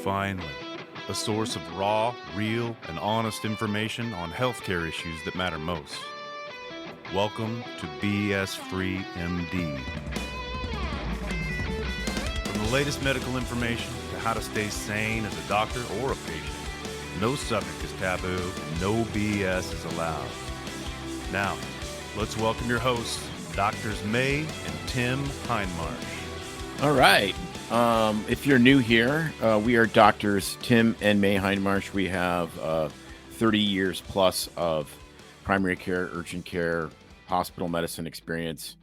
finally, a source of raw, real, and honest information on healthcare issues that matter most. Welcome to BS Free MD. From the latest medical information to how to stay sane as a doctor or a patient, no subject is taboo, no BS is allowed. Now, let's welcome your hosts, Doctors May and Tim Hindmarsh. All right. If you're new here, we are Doctors Tim and May Hindmarsh. We have 30 years plus of primary care, urgent care, hospital medicine experience,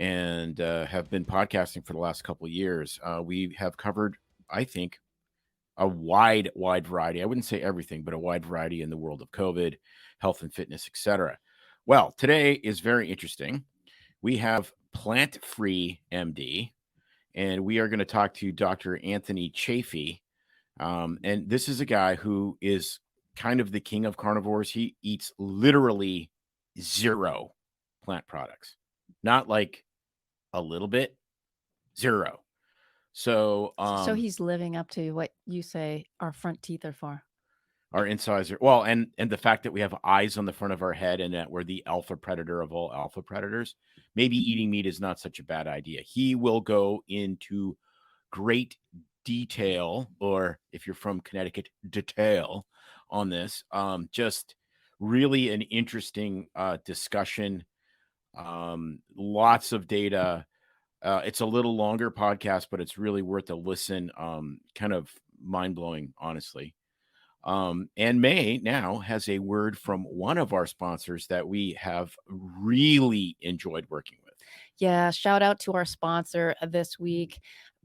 and have been podcasting for the last couple of years. We have covered, I think, a wide variety. I wouldn't say everything, but a wide variety in the world of COVID, health and fitness, etc. Well, today is very interesting. We have Plant Free MD, and we are going to talk to Dr. Anthony Chaffee. And this is a guy who is kind of the king of carnivores. He eats literally zero plant products, not like a little bit, zero. So he's living up to what you say our front teeth are for. Our incisor, well, and the fact that we have eyes on the front of our head and that we're the alpha predator of all alpha predators, maybe eating meat is not such a bad idea. He will go into great detail, or if you're from Connecticut, detail on this. Just really an interesting discussion. Lots of data. It's a little longer podcast, but it's really worth a listen. Kind of mind-blowing, honestly. And May now has a word from one of our sponsors that we have really enjoyed working with. Yeah, shout out to our sponsor this week,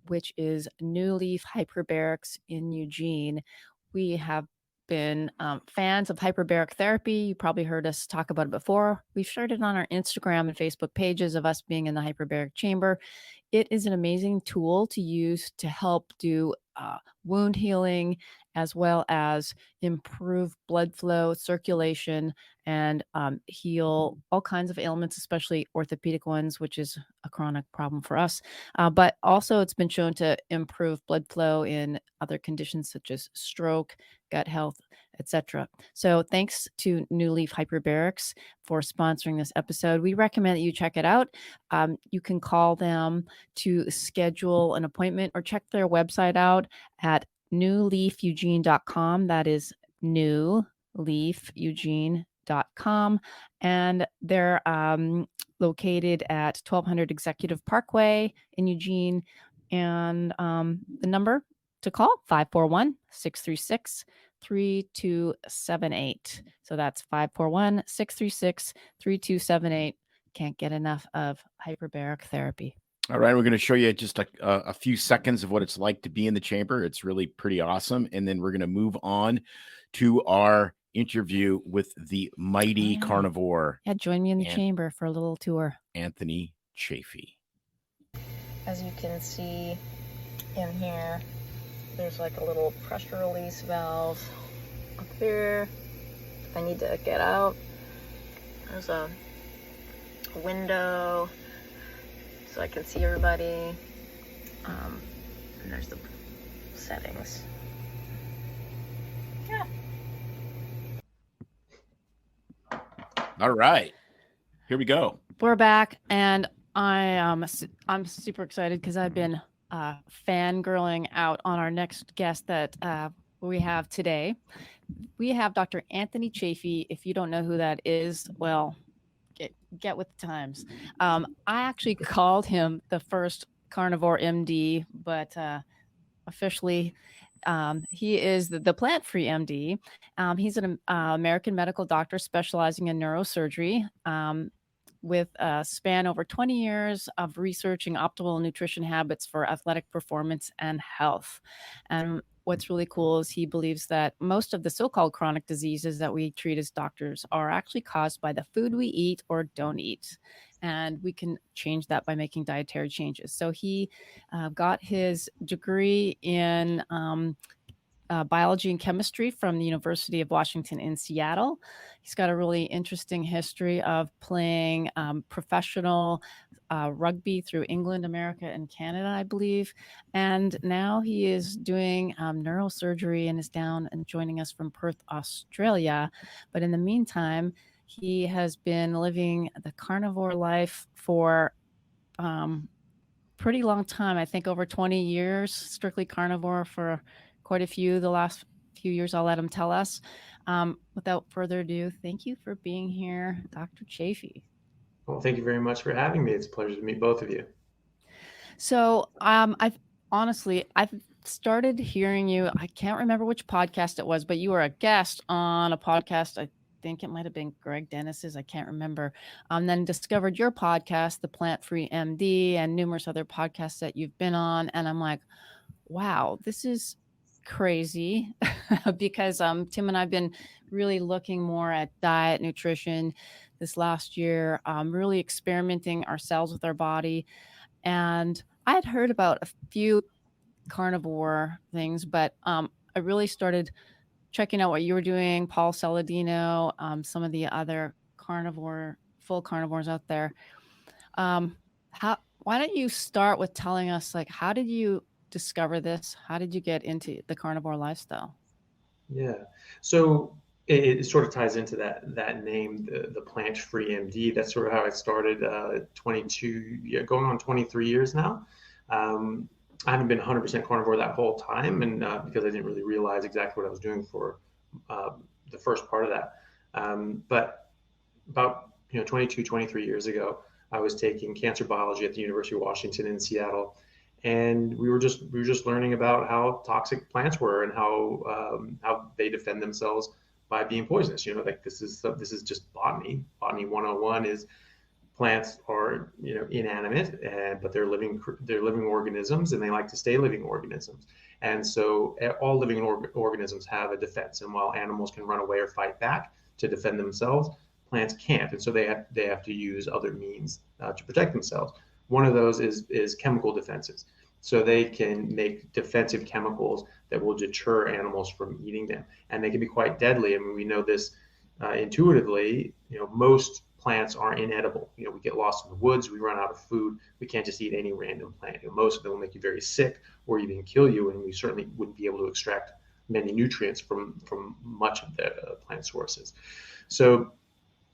which is New Leaf Hyperbarics in Eugene. We have been fans of hyperbaric therapy. You probably heard us talk about it before. We've shared it on our Instagram and Facebook pages of us being in the hyperbaric chamber. It is an amazing tool to use to help do wound healing, as well as improve blood flow, circulation, and heal all kinds of ailments, especially orthopedic ones, which is a chronic problem for us. But also it's been shown to improve blood flow in other conditions such as stroke, gut health, etc. So thanks to New Leaf Hyperbarics for sponsoring this episode. We recommend that you check it out. You can call them to schedule an appointment or check their website out at newleafeugene.com. That is newleafeugene.com. And they're located at 1200 Executive Parkway in Eugene. And the number to call, 541-636-3278. So that's 541-636-3278. Can't get enough of hyperbaric therapy. All right, we're going to show you just a few seconds of what it's like to be in the chamber. It's really pretty awesome. And then we're going to move on to our interview with the mighty carnivore. Yeah, join me in the chamber for a little tour. Anthony Chaffee. As you can see in here, there's like a little pressure release valve up here. If I need to get out, there's a window so I can see everybody. And there's the settings. Yeah. All right, here we go. We're back, and I'm super excited because I've been fangirling out on our next guest that we have today. We have Dr. Anthony Chaffee. If you don't know who that is, well, get with the times. I actually called him the first Carnivore MD, but officially he is the plant-free MD. He's an American medical doctor specializing in neurosurgery with a span over 20 years of researching optimal nutrition habits for athletic performance and health. And what's really cool is he believes that most of the so-called chronic diseases that we treat as doctors are actually caused by the food we eat or don't eat. And we can change that by making dietary changes. So he got his degree in biology and chemistry from the University of Washington in Seattle. He's got a really interesting history of playing professional rugby through England, America, and Canada, I believe. And now he is doing neurosurgery and is down and joining us from Perth, Australia. But in the meantime, he has been living the carnivore life for pretty long time. I think over 20 years, strictly carnivore for quite a few. The last few years, I'll let him tell us. Without further ado, thank you for being here, Dr. Chaffee. Well, thank you very much for having me. It's a pleasure to meet both of you. So I've started hearing you. I can't remember which podcast it was, but you were a guest on a podcast. I think it might have been Greg Dennis's. I can't remember. Then discovered your podcast, The Plant Free MD, and numerous other podcasts that you've been on. And I'm like, wow, this is crazy because Tim and I've been really looking more at diet, nutrition this last year, really experimenting ourselves with our body. And I had heard about a few carnivore things, but I really started checking out what you were doing, Paul Saladino, some of the other full carnivores out there. Why don't you start with telling us, like, how did you discover this? How did you get into the carnivore lifestyle? Yeah, so it sort of ties into that name, the Plant Free MD. That's sort of how I started going on 23 years now. I haven't been 100% carnivore that whole time, and because I didn't really realize exactly what I was doing for the first part of that. But about 22, 23 years ago, I was taking cancer biology at the University of Washington in Seattle, and we were just learning about how toxic plants were and how they defend themselves by being poisonous. Like this is just botany. Botany 101 is plants are inanimate, but they're living organisms, and they like to stay living organisms. And so all living organisms have a defense. And while animals can run away or fight back to defend themselves, plants can't. And so they have to use other means to protect themselves. One of those is chemical defenses. So they can make defensive chemicals that will deter animals from eating them, and they can be quite deadly. I mean, we know this intuitively. Most plants are inedible. We get lost in the woods, we run out of food, we can't just eat any random plant. Most of them will make you very sick or even kill you, and we certainly wouldn't be able to extract many nutrients from much of the plant sources. So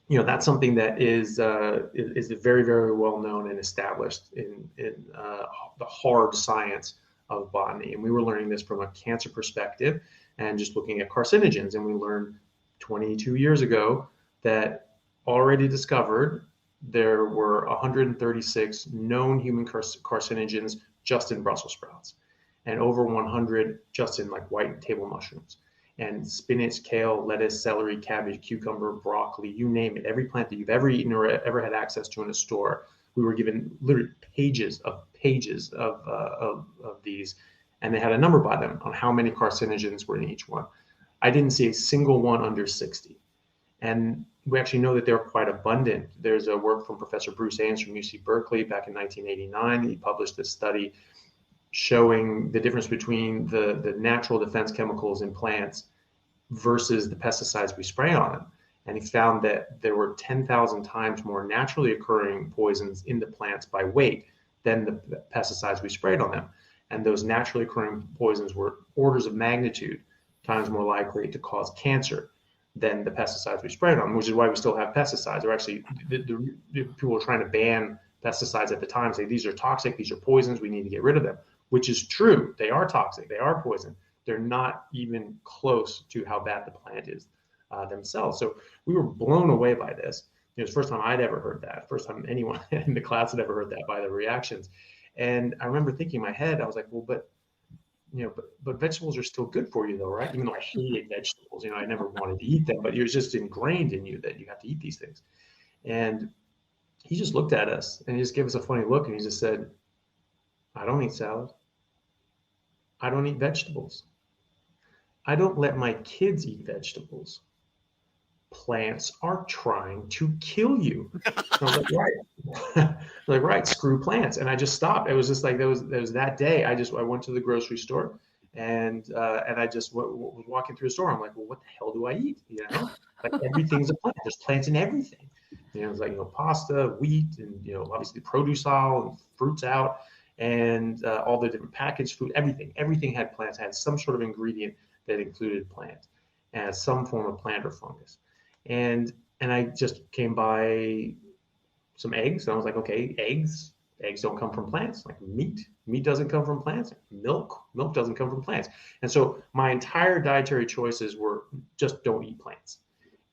that's something that is very, very well known and established in the hard science of botany. And we were learning this from a cancer perspective and just looking at carcinogens. And we learned 22 years ago that already discovered there were 136 known human carcinogens just in Brussels sprouts, and over 100 just in like white table mushrooms. And spinach, kale, lettuce, celery, cabbage, cucumber, broccoli, you name it. Every plant that you've ever eaten or ever had access to in a store, we were given literally pages of these, and they had a number by them on how many carcinogens were in each one. I didn't see a single one under 60. And we actually know that they're quite abundant. There's a work from Professor Bruce Ames from UC Berkeley back in 1989. He published this study showing the difference between the natural defense chemicals in plants versus the pesticides we spray on them. And he found that there were 10,000 times more naturally occurring poisons in the plants by weight than the pesticides we sprayed on them. And those naturally occurring poisons were orders of magnitude times more likely to cause cancer than the pesticides we sprayed on, which is why we still have pesticides. Or actually, the people were trying to ban pesticides at the time, say these are toxic, these are poisons, we need to get rid of them, which is true. They are toxic, they are poison. They're not even close to how bad the plant is themselves. So we were blown away by this. It was the first time I'd ever heard that, first time anyone in the class had ever heard that by the reactions. And I remember thinking in my head, I was like, well, but vegetables are still good for you though, right? Even though I hated vegetables, I never wanted to eat them, but it's just ingrained in you that you have to eat these things. And he just looked at us and he just gave us a funny look, and he just said, I don't eat salad. I don't eat vegetables. I don't let my kids eat vegetables. Plants are trying to kill you. I was like, right, screw plants. And I just stopped. It was just like, there was that day, I went to the grocery store And I just was walking through a store. I'm like, well, what the hell do I eat? You know, like everything's a plant. There's plants in everything. You know, it's like, you know, pasta, wheat, and, you know, obviously produce aisle and fruits out, and all the different packaged food, everything had plants, had some sort of ingredient that included plant and some form of plant or fungus. And I just came by some eggs, and I was like, okay, eggs don't come from plants. Like meat doesn't come from plants. Milk doesn't come from plants. And so my entire dietary choices were just don't eat plants.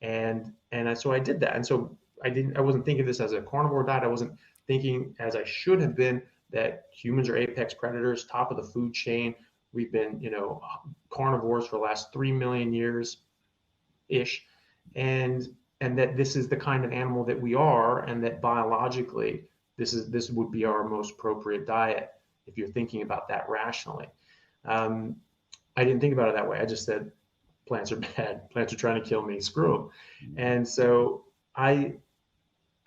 So I did that. And so I wasn't thinking of this as a carnivore diet. I wasn't thinking, as I should have been, that humans are apex predators, top of the food chain. We've been, you know, carnivores for the last 3 million years ish. And that this is the kind of animal that we are, and that biologically this would be our most appropriate diet if you're thinking about that rationally. I didn't think about it that way. I just said plants are bad. Plants are trying to kill me. Screw them. And so I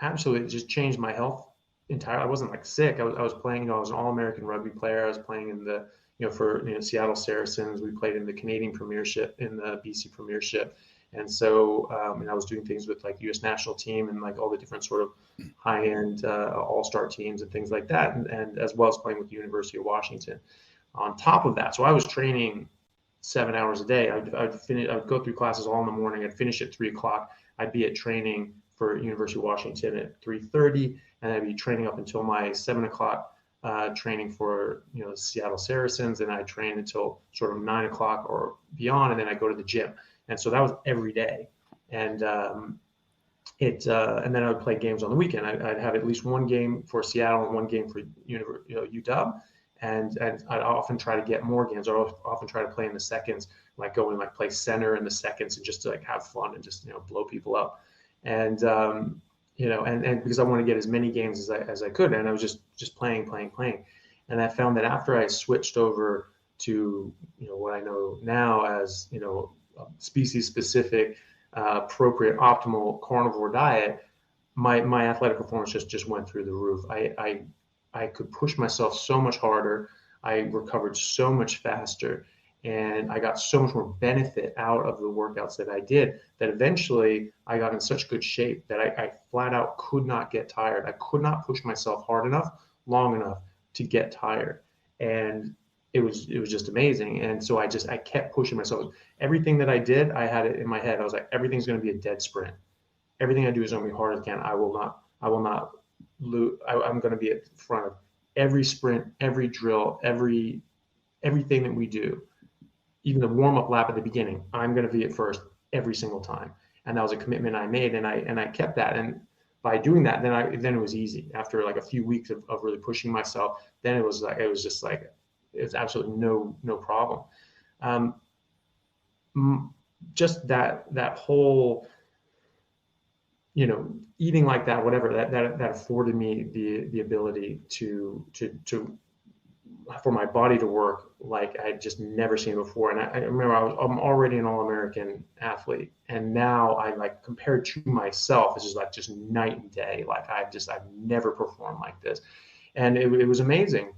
absolutely just changed my health entirely. I wasn't like sick. I was playing. You know, I was an All-American rugby player. I was playing in the, you know, for, you know, Seattle Saracens. We played in the Canadian Premiership, in the BC Premiership. And so, and I was doing things with like U.S. national team and like all the different sort of high-end all-star teams and things like that, and as well as playing with the University of Washington. On top of that, so I was training 7 hours a day. I'd go through classes all in the morning. I'd finish at 3 o'clock. I'd be at training for University of Washington at 3:30, and I'd be training up until my 7 o'clock training for, you know, Seattle Saracens, and I train until sort of 9 o'clock or beyond, and then I go to the gym. And so that was every day. And and then I would play games on the weekend. I'd have at least one game for Seattle and one game for UW. And I'd often try to get more games. I'd often try to play in the seconds, like go and like play center in the seconds, and just to like have fun and just, you know, blow people up. And you know, and because I want to get as many games as I could, and I was just playing. And I found that after I switched over to, you know, what I know now as, you know, species specific, appropriate, optimal carnivore diet, my athletic performance just went through the roof. I could push myself so much harder. I recovered so much faster, and I got so much more benefit out of the workouts that I did, that eventually I got in such good shape that I flat out could not get tired. I could not push myself hard enough, long enough to get tired. And it was just amazing. And so I kept pushing myself. Everything that I did, I had it in my head. I was like, everything's going to be a dead sprint. Everything I do is going to be hard as I can. I will not lose. I'm going to be at the front of every sprint, every drill, everything that we do. Even the warm-up lap at the beginning, I'm going to be at first every single time. And that was a commitment I made, and I kept that. And by doing that, then it was easy. After like a few weeks of really pushing myself, then it was absolutely no problem. Just that whole, you know, eating like that, whatever, that afforded me the ability to for my body to work like I'd just never seen before. And I remember I'm already an All-American athlete, and now I, like, compared to myself, it's just night and day. Like I've never performed like this, and it was amazing.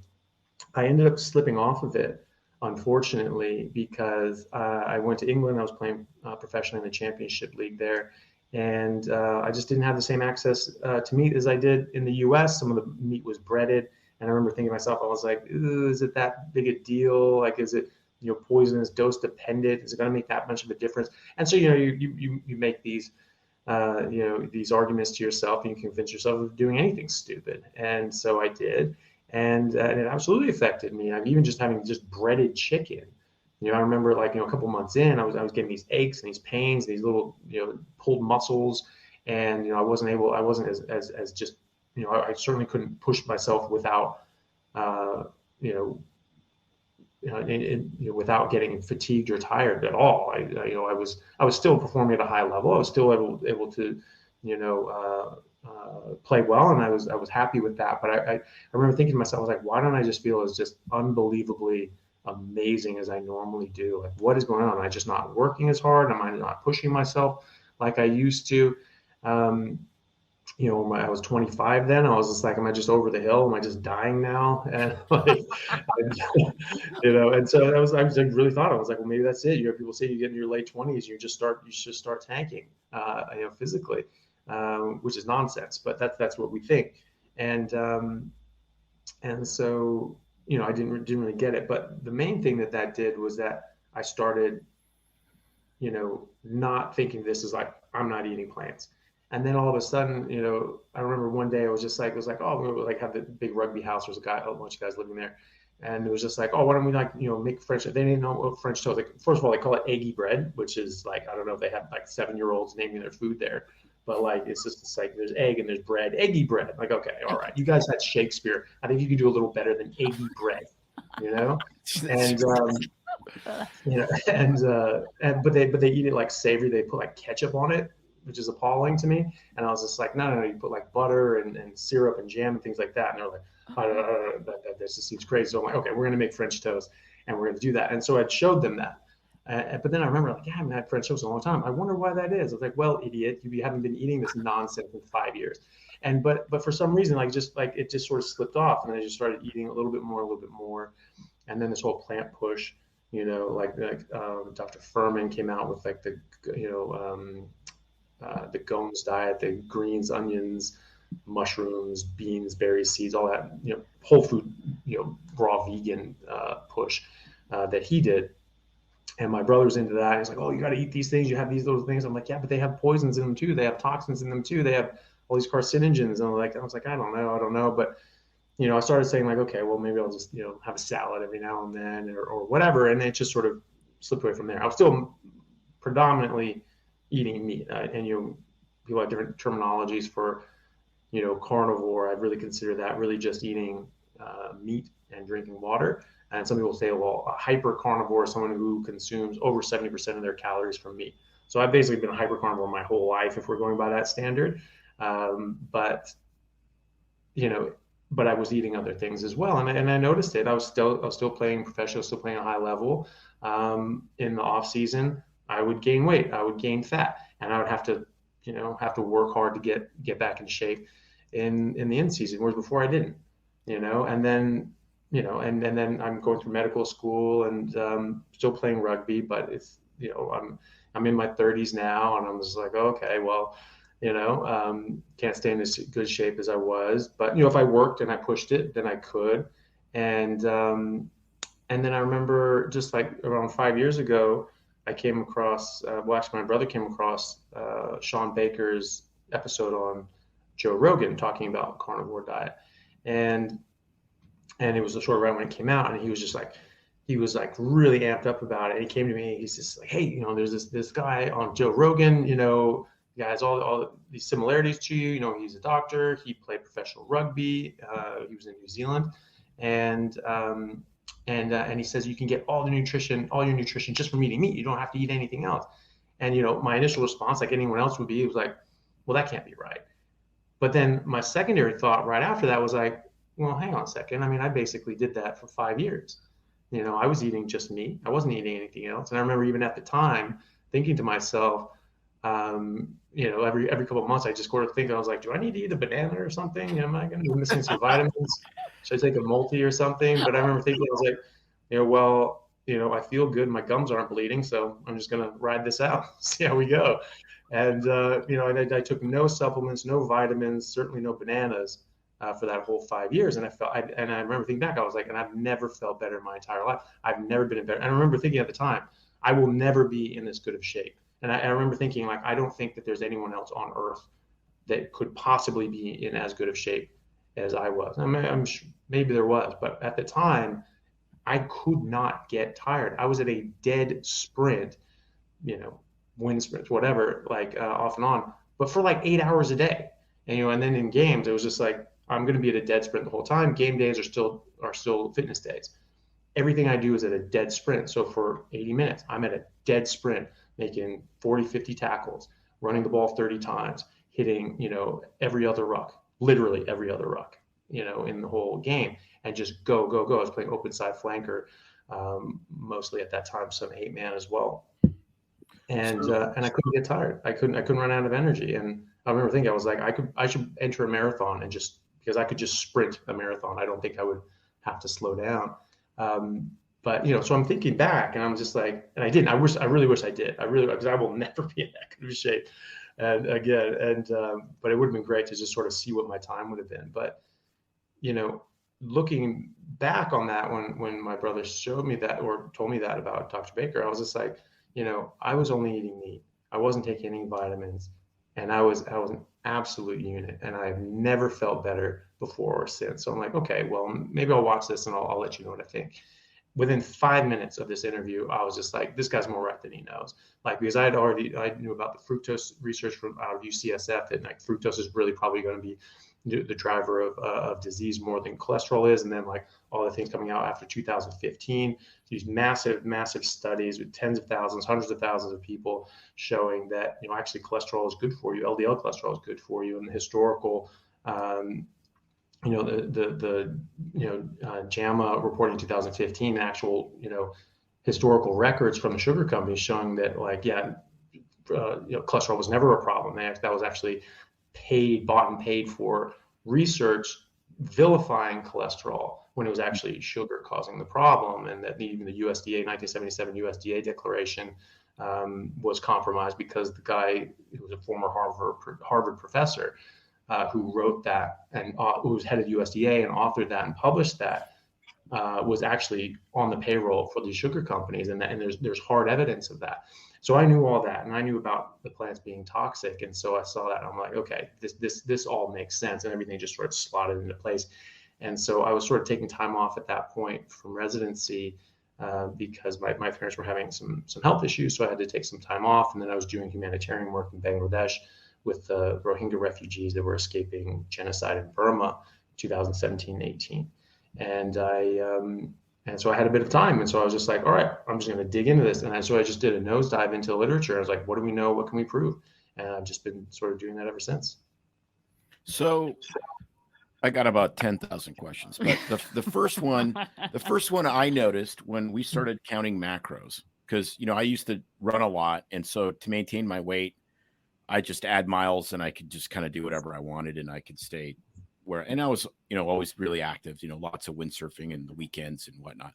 I ended up slipping off of it, unfortunately, because I went to England. I was playing professionally in the championship league there, and I just didn't have the same access to meat as I did in the U.S. Some of the meat was breaded. And I remember thinking to myself, I was like, is it that big a deal? Like, is it, you know, poisonous, dose dependent? Is it going to make that much of a difference? And so, you know, you make these, you know, these arguments to yourself, and you convince yourself of doing anything stupid. And so I did. And it absolutely affected me. I'm even having breaded chicken. You know, I remember, like, you know, a couple months in, I was getting these aches and these pains, these little, you know, pulled muscles. And, you know, I wasn't as just, you know, I certainly couldn't push myself without, without getting fatigued or tired at all. I was still performing at a high level. I was still able to, you know, play well, and I was happy with that. But I remember thinking to myself, I was like, why don't I just feel as just unbelievably amazing as I normally do? Like, what is going on? Am I just not working as hard? Am I not pushing myself like I used to? when I was 25 then, I was just like, am I just over the hill? Am I just dying now? And like, and so I was like, really thought, I was like, well, maybe that's it. People say you get in your late 20s, you should start tanking, physically, which is nonsense, but that's what we think. And so, I didn't really get it. But the main thing that did was that I started, not thinking this is like, I'm not eating plants. And then all of a sudden, I remember one day I was just like, oh, we like have the big rugby house. There's a bunch of guys living there. And it was just like, oh, why don't we make French? They didn't know what French toast. Like, first of all, they call it eggy bread, which is like, I don't know if they have like 7-year-olds naming their food there, but like, it's like there's egg and there's bread, eggy bread. Like, okay, all right. You guys had Shakespeare. I think you could do a little better than eggy bread, and, but they eat it like savory. They put like ketchup on it, which is appalling to me. And I was just like, no, you put like butter and syrup and jam and things like that. And they're like, that just seems crazy. So I'm like, okay, we're going to make French toast and we're going to do that. And so I showed them that. But then I remember like, I haven't had French toast in a long time. I wonder why that is. I was like, well, idiot, you haven't been eating this nonsense in 5 years. But for some reason, it just sort of slipped off. And I just started eating a little bit more. And then this whole plant push, Dr. Furman came out with like the Gomes diet, the greens, onions, mushrooms, beans, berries, seeds, all that, whole food, raw vegan push that he did. And my brother's into that. He's like, oh, you got to eat these things. You have these little things. I'm like, yeah, but they have poisons in them too. They have toxins in them too. They have all these carcinogens. And I was like, I don't know. But, I started saying like, okay, well, maybe I'll just, have a salad every now and then or whatever. And it just sort of slipped away from there. I was still predominantly eating meat. And, people have different terminologies for, carnivore. I really consider that really just eating meat and drinking water. And some people say, well, a hyper carnivore is someone who consumes over 70% of their calories from meat. So I've basically been a hyper carnivore my whole life, if we're going by that standard. But I was eating other things as well. And I noticed it. I was still playing professional, still playing a high level. In the off season, I would gain weight, I would gain fat, and I would have to work hard to get back in shape in the in season. Whereas before I didn't, and then, and then I'm going through medical school and still playing rugby, but it's, I'm in my 30s now, and I'm just like, okay, well, can't stay in as good shape as I was, but if I worked and I pushed it, then I could. And then I remember just like around 5 years ago, I came across, actually my brother came across Sean Baker's episode on Joe Rogan talking about carnivore diet. And it was a short run when it came out, and he was really amped up about it. And he came to me, he's just like, hey, there's this guy on Joe Rogan, he has all these similarities to you. He's a doctor. He played professional rugby. He was in New Zealand, and he says you can get all your nutrition just from eating meat. You don't have to eat anything else. And my initial response, like anyone else would be, was like, well, that can't be right. But then my secondary thought right after that was like, well, hang on a second. I mean, I basically did that for 5 years. I was eating just meat. I wasn't eating anything else. And I remember even at the time thinking to myself, every couple of months, I just sort of think, I was like, do I need to eat a banana or something? Am I going to be missing some vitamins? Should I take a multi or something? But I remember thinking, I was like, I feel good. My gums aren't bleeding, so I'm just going to ride this out, see how we go. And, I took no supplements, no vitamins, certainly no bananas for that whole 5 years. And I remember thinking back, I was like, and I've never felt better in my entire life. I've never been in better. And I remember thinking at the time, I will never be in this good of shape. And I remember thinking, like, I don't think that there's anyone else on earth that could possibly be in as good of shape as I was. I'm sure maybe there was, but at the time, I could not get tired. I was at a dead sprint, wind sprints, whatever, like off and on, but for like 8 hours a day. And then in games, it was just like, I'm going to be at a dead sprint the whole time. Game days are still fitness days. Everything I do is at a dead sprint. So for 80 minutes, I'm at a dead sprint, making 40, 50 tackles, running the ball 30 times, hitting, every other ruck, literally every other ruck, in the whole game, and just go. I was playing open side flanker, mostly at that time, some 8-man as well. and So, I couldn't get tired. I couldn't run out of energy. And I remember thinking, I was like, I should enter a marathon and just because I could just sprint a marathon. I don't think I would have to slow down. But so I'm thinking back, and I'm just like, and I didn't. I really wish I did. I really, because I will never be in that kind of shape. And again, but it would have been great to just sort of see what my time would have been. But looking back on that, when my brother showed me that or told me that about Dr. Baker, I was just like, I was only eating meat. I wasn't taking any vitamins, and I was an absolute unit, and I've never felt better before or since. So I'm like, okay, well, maybe I'll watch this and I'll let you know what I think. Within 5 minutes of this interview, I was just like, this guy's more right than he knows. Like, because I knew about the fructose research from out of UCSF, and like fructose is really probably going to be the driver of disease more than cholesterol is. And then like all the things coming out after 2015, these massive studies with tens of thousands, hundreds of thousands of people showing that, actually cholesterol is good for you. LDL cholesterol is good for you. And the historical, JAMA reporting in 2015, actual, historical records from the sugar companies showing that cholesterol was never a problem. That was actually bought and paid for research vilifying cholesterol when it was actually sugar causing the problem, and that even the USDA 1977 USDA declaration was compromised because the guy who was a former Harvard professor who wrote that and who was head of USDA and authored that and published that was actually on the payroll for these sugar companies, and there's hard evidence of that. So I knew all that, and I knew about the plants being toxic, and so I saw that, and I'm like, okay, this all makes sense, and everything just sort of slotted into place. And so I was sort of taking time off at that point from residency because my parents were having some health issues, so I had to take some time off, and then I was doing humanitarian work in Bangladesh with the Rohingya refugees that were escaping genocide in Burma, 2017-18, and so I had a bit of time. And so I was just like, all right, I'm just going to dig into this. And so I just did a nosedive into literature. I was like, what do we know? What can we prove? And I've just been sort of doing that ever since. So I got about 10,000 questions, but the first one I noticed when we started counting macros, because, I used to run a lot. And so to maintain my weight, I just add miles and I could just kind of do whatever I wanted, and I could stay and I was, always really active, lots of windsurfing and the weekends and whatnot.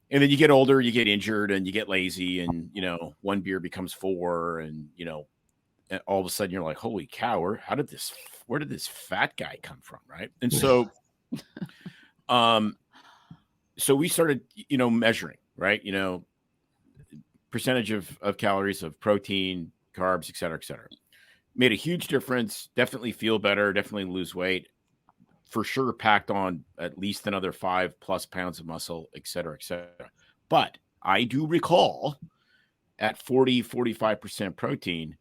And then you get older, you get injured and you get lazy, and, one beer becomes 4, and, and all of a sudden you're like, holy cow, where did this fat guy come from? Right. And so, so we started, measuring, right. Percentage of calories, of protein, carbs, et cetera, et cetera. Made a huge difference. Definitely feel better. Definitely lose weight. For sure, packed on at least another 5+ pounds of muscle, et cetera, et cetera. But I do recall at 40-45% protein,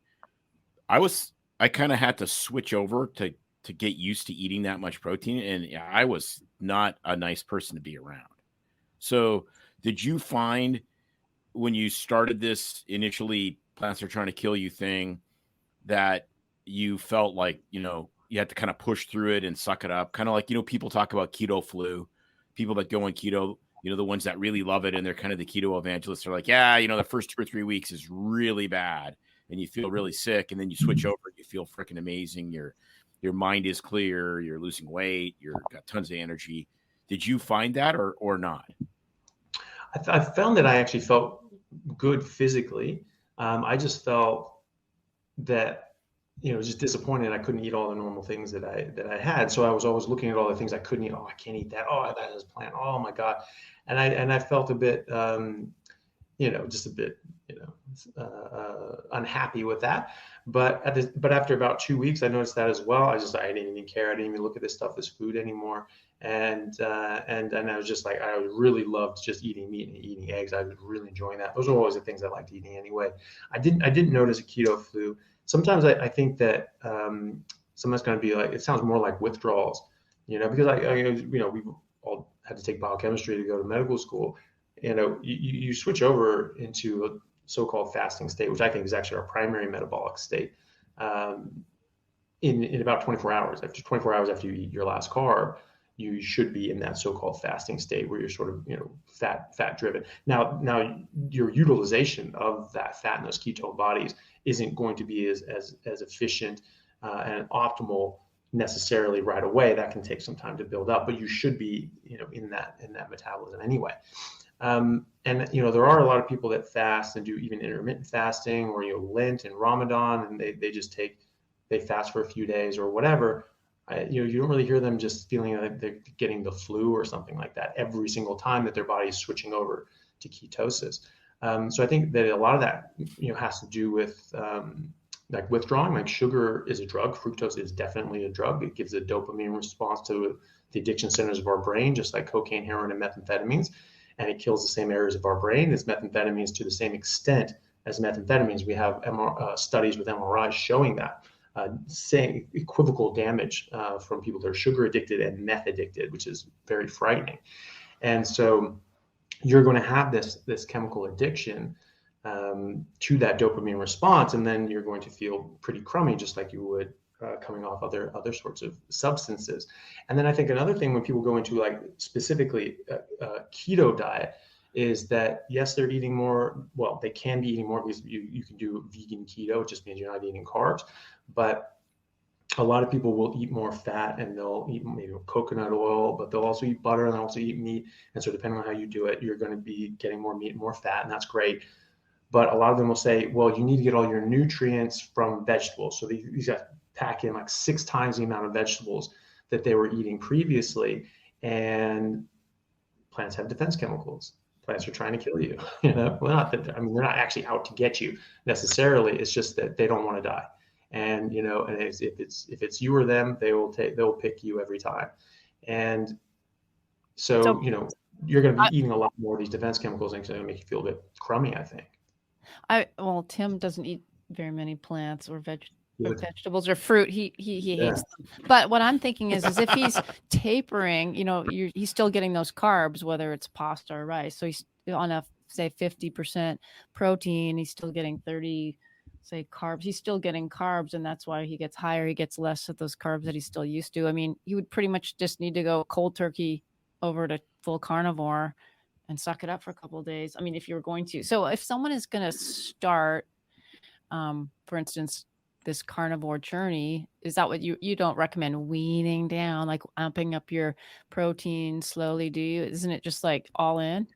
I kind of had to switch over to get used to eating that much protein, and I was not a nice person to be around. So, did you find when you started this initially, plants are trying to kill you thing, that you felt like, you had to kind of push through it and suck it up? Kind of like, people talk about keto flu, people that go on keto, the ones that really love it and they're kind of the keto evangelists are like, yeah, the first 2 or 3 weeks is really bad and you feel really sick, and then you switch over, you feel freaking amazing. Your mind is clear, you're losing weight, you've got tons of energy. Did you find that or not? I found that I actually felt good physically. I just felt that, just disappointed I couldn't eat all the normal things that I had. So I was always looking at all the things I couldn't eat. Oh, I can't eat that. Oh, that is a plant. Oh my God. And I felt a bit, just a bit, unhappy with that. But after about 2 weeks, I noticed that as well. I didn't even care. I didn't even look at this stuff as food anymore. And I was just like, I really loved just eating meat and eating eggs. I was really enjoying that. Those are always the things I liked eating anyway. I didn't notice a keto flu. Sometimes I think that sometimes going to be like, it sounds more like withdrawals, because we all had to take biochemistry to go to medical school. You switch over into a so-called fasting state, which I think is actually our primary metabolic state, in about 24 hours. After 24 hours after you eat your last carb, you should be in that so-called fasting state where you're sort of, fat driven. Now your utilization of that fat in those ketone bodies isn't going to be as efficient and optimal necessarily right away. That can take some time to build up, but you should be, in that metabolism anyway. And there are a lot of people that fast and do even intermittent fasting, or Lent and Ramadan, and they fast for a few days or whatever. You don't really hear them just feeling like they're getting the flu or something like that every single time that their body is switching over to ketosis. So I think that a lot of that has to do with like withdrawing. Like sugar is a drug. Fructose is definitely a drug. It gives a dopamine response to the addiction centers of our brain, just like cocaine, heroin, and methamphetamines. And it kills the same areas of our brain as methamphetamines to the same extent as methamphetamines. We have studies with MRIs showing that. Saying equivocal damage from people that are sugar addicted and meth addicted, which is very frightening. And so you're going to have this chemical addiction to that dopamine response, and then you're going to feel pretty crummy, just like you would coming off other sorts of substances. And then I think another thing when people go into like specifically keto diet is that, yes, they're eating more. Well, they can be eating more because you can do vegan keto. It just means you're not eating carbs. But a lot of people will eat more fat, and they'll eat maybe coconut oil, but they'll also eat butter, and they'll also eat meat. And so depending on how you do it, you're going to be getting more meat and more fat, and that's great. But a lot of them will say, well, you need to get all your nutrients from vegetables. So these guys pack in like 6 times the amount of vegetables that they were eating previously. And plants have defense chemicals. Plants are trying to kill you. Well, they're not actually out to get you necessarily. It's just that they don't want to die. And and if it's you or them, they'll pick you every time. And so you're going to be eating a lot more of these defense chemicals, and it's going to make you feel a bit crummy, I think. Tim doesn't eat very many plants or vegetables or fruit. He hates them. But what I'm thinking is if he's tapering, he's still getting those carbs, whether it's pasta or rice. So he's on a say 50% protein. He's still getting 30, say, carbs. He's still getting carbs, and that's why he gets higher. He gets less of those carbs that he's still used to. I mean, he would pretty much just need to go cold turkey over to full carnivore and suck it up for a couple of days. I mean, if you're going to. So if someone is going to start, for instance, this carnivore journey, is that what you don't recommend weaning down, like amping up your protein slowly, do you? Isn't it just like all in?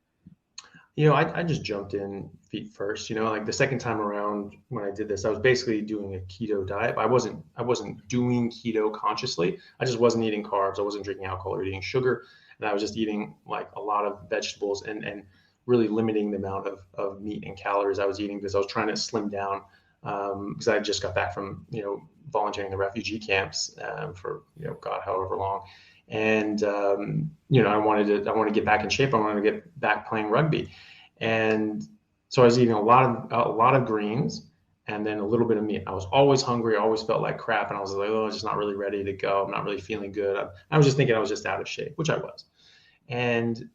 I just jumped in feet first. Like the second time around when I did this, I was basically doing a keto diet. But I wasn't doing keto consciously. I just wasn't eating carbs. I wasn't drinking alcohol or eating sugar. And I was just eating like a lot of vegetables and really limiting the amount of meat and calories I was eating, because I was trying to slim down because I just got back from, volunteering in the refugee camps for, God, however long. And, I wanted to get back in shape. I wanted to get back playing rugby. And so I was eating a lot of greens and then a little bit of meat. I was always hungry. I always felt like crap. And I was like, oh, I'm just not really ready to go. I'm not really feeling good. I was just thinking I was just out of shape, which I was. And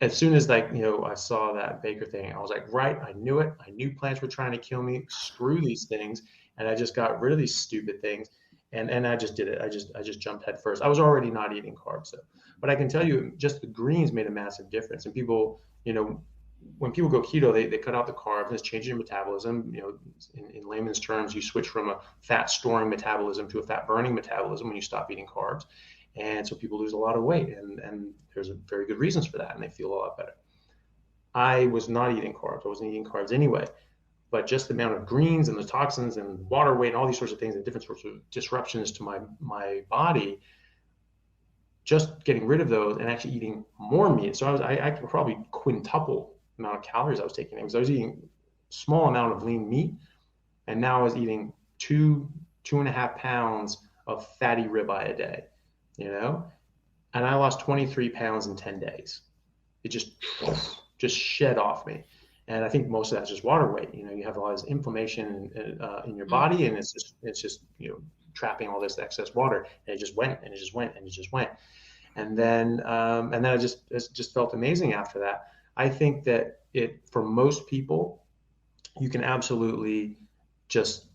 as soon as I saw that Baker thing, I was like, right, I knew it. I knew plants were trying to kill me. Screw these things. And I just got rid of these stupid things. And I just did it. I just jumped head first. I was already not eating carbs, so. But I can tell you, just the greens made a massive difference. And people, when people go keto, they cut out the carbs. It's changing your metabolism. In layman's terms, you switch from a fat storing metabolism to a fat burning metabolism when you stop eating carbs. And so people lose a lot of weight, and there's very good reasons for that, and they feel a lot better. I was not eating carbs. I wasn't eating carbs anyway. But just the amount of greens and the toxins and water weight and all these sorts of things and different sorts of disruptions to my body, just getting rid of those and actually eating more meat. So I could probably quintuple the amount of calories I was taking in, because I was eating a small amount of lean meat, and now I was eating 2.5 pounds of fatty ribeye a day, and I lost 23 pounds in 10 days. It just shed off me. And I think most of that's just water weight. You have a lot of inflammation in your body, and it's just trapping all this excess water, and it just went, and it just went, and it just went. And then I just felt amazing after that. I think that for most people, you can absolutely just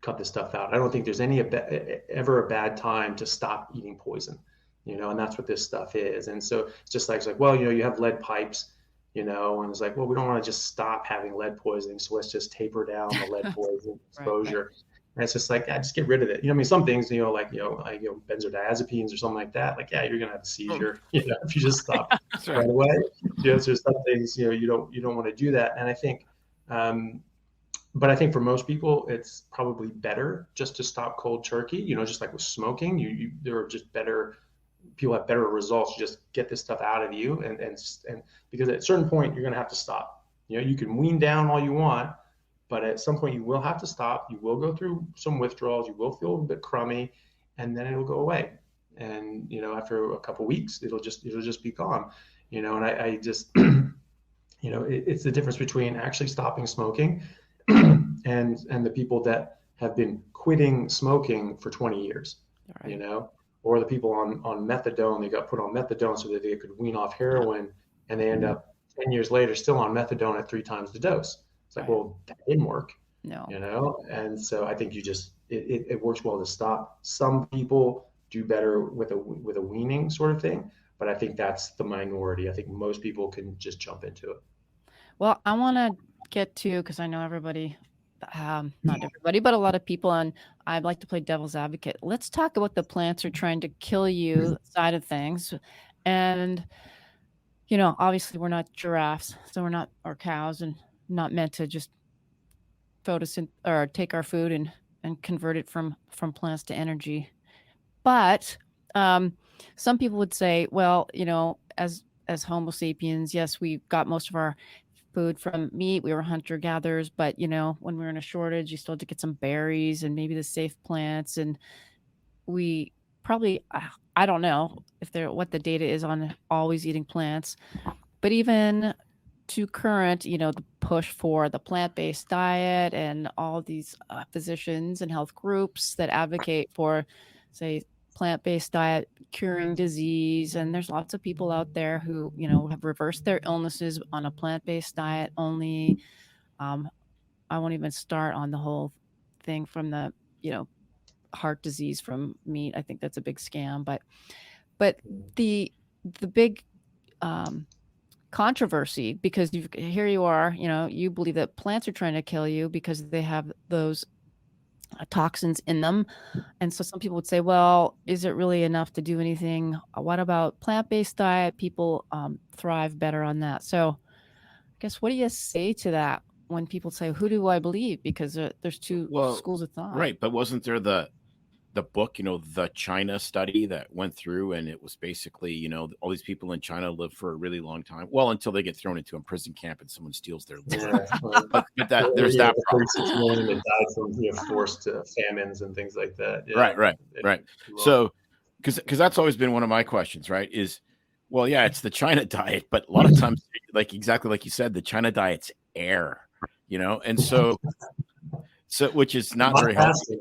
cut this stuff out. I don't think there's ever a bad time to stop eating poison. and that's what this stuff is. And so it's like, well, you have lead pipes, and it's like, well, we don't want to just stop having lead poisoning, so let's just taper down the lead poisoning exposure. Right. And it's just like, just get rid of it. I mean, some things, like benzodiazepines or something like that. Like, yeah, you're gonna have a seizure, if you just stop right away. So some things, you don't want to do that. And I think, but I think for most people, it's probably better just to stop cold turkey. Just like with smoking, there are just better. People have better results. You just get this stuff out of you, and because at a certain point you're going to have to stop. You can wean down all you want, but at some point you will have to stop. You will go through some withdrawals. You will feel a bit crummy, and then it'll go away. And after a couple of weeks, it'll just be gone. And I just it's the difference between actually stopping smoking and the people that have been quitting smoking for 20 years. Right. Or the people on methadone, they got put on methadone so that they could wean off heroin, and they end up 10 years later still on methadone at 3 times the dose. It's like, well, that didn't work. No. And so I think it works well to stop. Some people do better with a weaning sort of thing, but I think that's the minority. I think most people can just jump into it. Well, I want to get to, because I know everybody, not everybody, but a lot of people, and I'd like to play devil's advocate. Let's talk about the plants are trying to kill you side of things. And, obviously we're not giraffes, so we're not, or cows, and not meant to just or take our food and convert it from plants to energy. But some people would say, well, as Homo sapiens, yes, we got most of our food from meat. We were hunter-gatherers, but when we were in a shortage, you still had to get some berries and maybe the safe plants. And we probably, I don't know what the data is on always eating plants, but even to current, the push for the plant-based diet and all these physicians and health groups that advocate for, say, plant-based diet curing disease, and there's lots of people out there who have reversed their illnesses on a plant-based diet only. I won't even start on the whole thing from the heart disease from meat. I think that's a big scam, but the big controversy, because here you are, you believe that plants are trying to kill you because they have those toxins in them. And so some people would say, well, is it really enough to do anything? What about plant-based diet? People thrive better on that. So I guess, what do you say to that when people say, who do I believe? Because there's two schools of thought. Right. But wasn't there the book, the China study that went through, and it was basically, all these people in China live for a really long time. Well, until they get thrown into a prison camp and someone steals their liver. But there's that problem. 36 million that died from forced famines and things like that. Yeah. Right. So, because that's always been one of my questions, right? Is, well, yeah, it's the China diet, but a lot of times, exactly like you said, the China diet's air, and so which is not very healthy.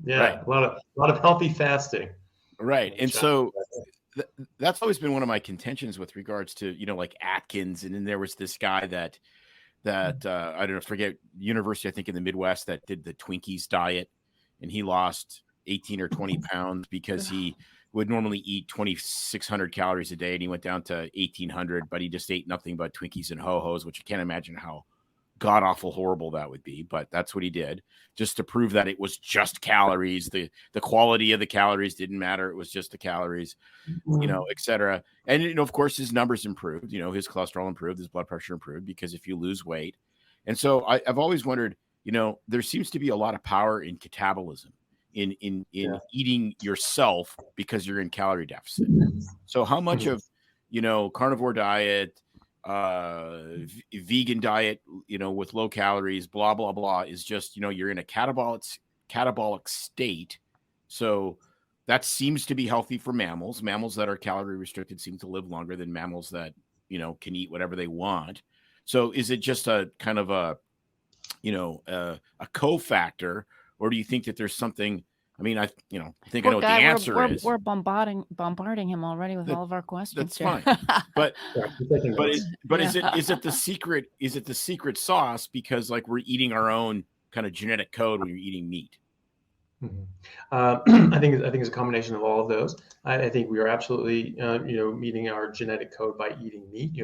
Yeah, right. a lot of healthy fasting. Right. And so that's always been one of my contentions with regards to, like Atkins. And then there was this guy that I don't know, forget, university, I think in the Midwest, that did the Twinkies diet, and he lost 18 or 20 pounds because he would normally eat 2,600 calories a day, and he went down to 1,800, but he just ate nothing but Twinkies and Ho-Hos, which I can't imagine how god awful horrible that would be, but that's what he did, just to prove that it was just calories. The quality of the calories didn't matter. It was just the calories, etc. And of course his numbers improved, his cholesterol improved, his blood pressure improved, because if you lose weight. And so I've always wondered, there seems to be a lot of power in catabolism, in eating yourself, because you're in calorie deficit. So how much of, carnivore diet, vegan diet, with low calories, blah, blah, blah, is just, you're in a catabolic state. So that seems to be healthy for mammals. Mammals that are calorie restricted seem to live longer than mammals that, can eat whatever they want. So is it just a kind of a cofactor, or do you think that there's something? I mean, I think I know what the answer is. We're bombarding him already with all of our questions. That's fine, but is it the secret? Is it the secret sauce? Because we're eating our own kind of genetic code when you're eating meat. Mhm. I think it's a combination of all of those. I think we are absolutely meeting our genetic code by eating meat.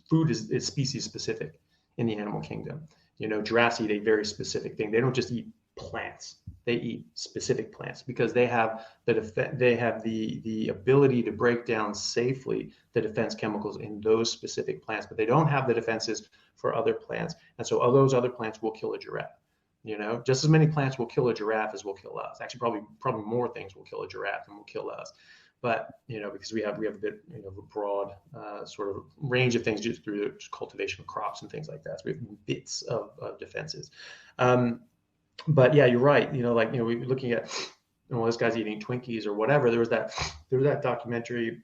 Food is species specific in the animal kingdom. Giraffes eat a very specific thing. They don't just eat plants. They eat specific plants because they have the ability to break down safely the defense chemicals in those specific plants, but they don't have the defenses for other plants. And so all those other plants will kill a giraffe. Just as many plants will kill a giraffe as will kill us. Actually, probably more things will kill a giraffe than will kill us. But because we have a bit of a broad sort of range of things just through cultivation of crops and things like that. So we have bits of defenses. But yeah, you're right. We're looking at this guy's eating Twinkies or whatever. There was that documentary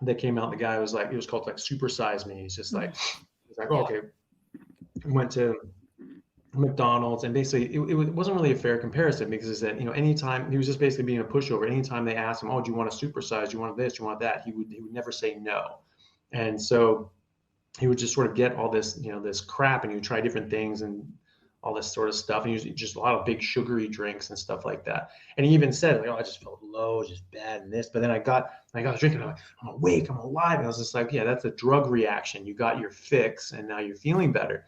that came out. The guy was like, it was called like Super Size Me. He's just like, oh, okay. Went to McDonald's, and basically it wasn't really a fair comparison because it's that anytime he was just basically being a pushover. Anytime they asked him, oh, do you want a supersize, do you want this, do you want that, he would never say no. And so he would just sort of get all this this crap, and he would try different things and all this sort of stuff, and he was just a lot of big sugary drinks and stuff like that. And he even said, like, oh, I just felt low, just bad and this, but then I got a drink and I'm like, I'm awake, I'm alive. And I was just like, yeah, that's a drug reaction. You got your fix and now you're feeling better.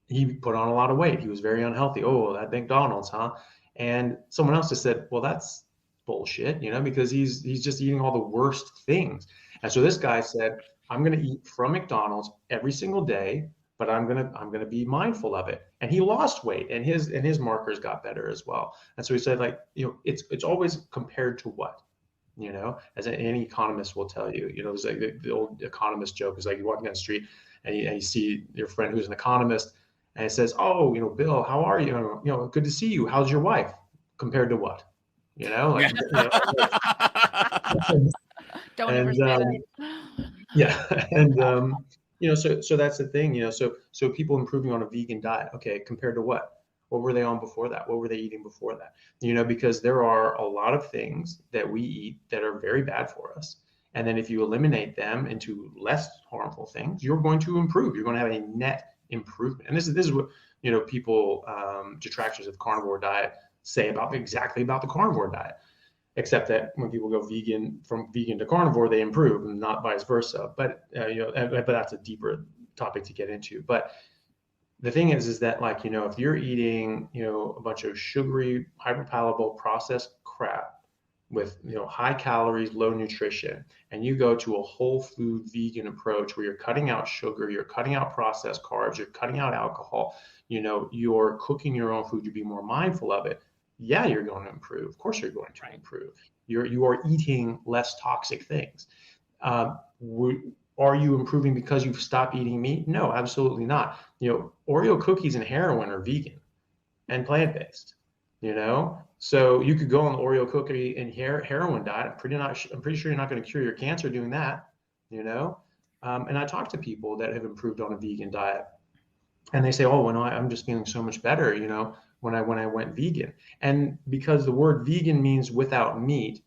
He put on a lot of weight. He was very unhealthy. Oh, that McDonald's, huh? And someone else just said, well, that's bullshit, because he's just eating all the worst things. And so this guy said, I'm going to eat from McDonald's every single day, but I'm going to be mindful of it. And he lost weight, and his markers got better as well. And so he said, like, it's always compared to what? As any economist will tell you, it's like the old economist joke is like, you're walking down the street and you see your friend who's an economist, and it says, oh, Bill, how are you? Good to see you. How's your wife? Compared to what? Don't ever say that. Yeah. And, so that's the thing, so people improving on a vegan diet, okay, compared to what? What were they on before that? What were they eating before that? Because there are a lot of things that we eat that are very bad for us. And then if you eliminate them into less harmful things, you're going to improve. You're going to have a net improvement. And this is what people, detractors of the carnivore diet, say exactly about the carnivore diet, except that when people go from vegan to carnivore, they improve, and not vice versa. But but that's a deeper topic to get into. But the thing is that, like, if you're eating a bunch of sugary, hyperpalatable, processed crap with high calories, low nutrition, and you go to a whole food vegan approach where you're cutting out sugar, you're cutting out processed carbs, you're cutting out alcohol, you're cooking your own food, you be more mindful of it. Yeah, you're going to improve. Of course you're going to improve. You are eating less toxic things. Are you improving because you've stopped eating meat? No, absolutely not. Oreo cookies and heroin are vegan and plant-based. So you could go on the Oreo cookie and heroin diet. I'm pretty sure you're not going to cure your cancer doing that. And I talk to people that have improved on a vegan diet, and they say, oh, well, no, I'm just feeling so much better, when I went vegan. And because the word vegan means without meat,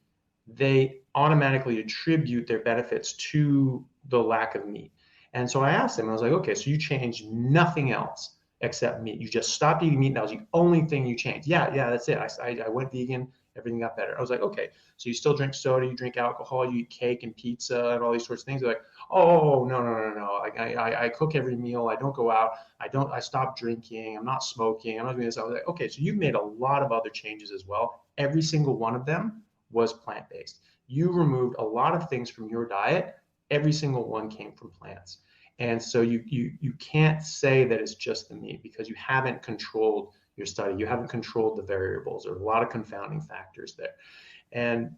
they automatically attribute their benefits to the lack of meat. And so I asked them, I was like, okay, so you changed nothing else except meat. You just stopped eating meat. That was the only thing you changed. Yeah, that's it. I went vegan. Everything got better. I was like, okay, so you still drink soda, you drink alcohol, you eat cake and pizza and all these sorts of things. They're like, oh, no. I cook every meal. I don't go out. I stopped drinking. I'm not smoking. I'm not doing this. I was like, okay, so you've made a lot of other changes as well. Every single one of them was plant-based. You removed a lot of things from your diet. Every single one came from plants. And so you can't say that it's just the meat because you haven't controlled your study. You haven't controlled the variables. There's a lot of confounding factors there. And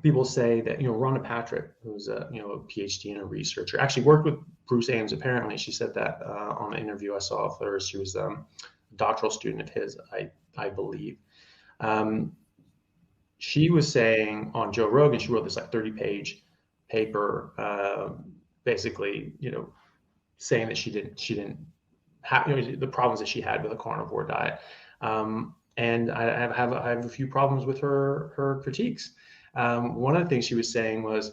people say that, Rhonda Patrick, who's a PhD and a researcher, actually worked with Bruce Ames, apparently. She said that on an interview I saw of her. She was a doctoral student of his, I believe. She was saying on Joe Rogan, she wrote this like 30-page paper, basically, saying that she didn't have the problems that she had with a carnivore diet. And I have a few problems with her critiques. One of the things she was saying was,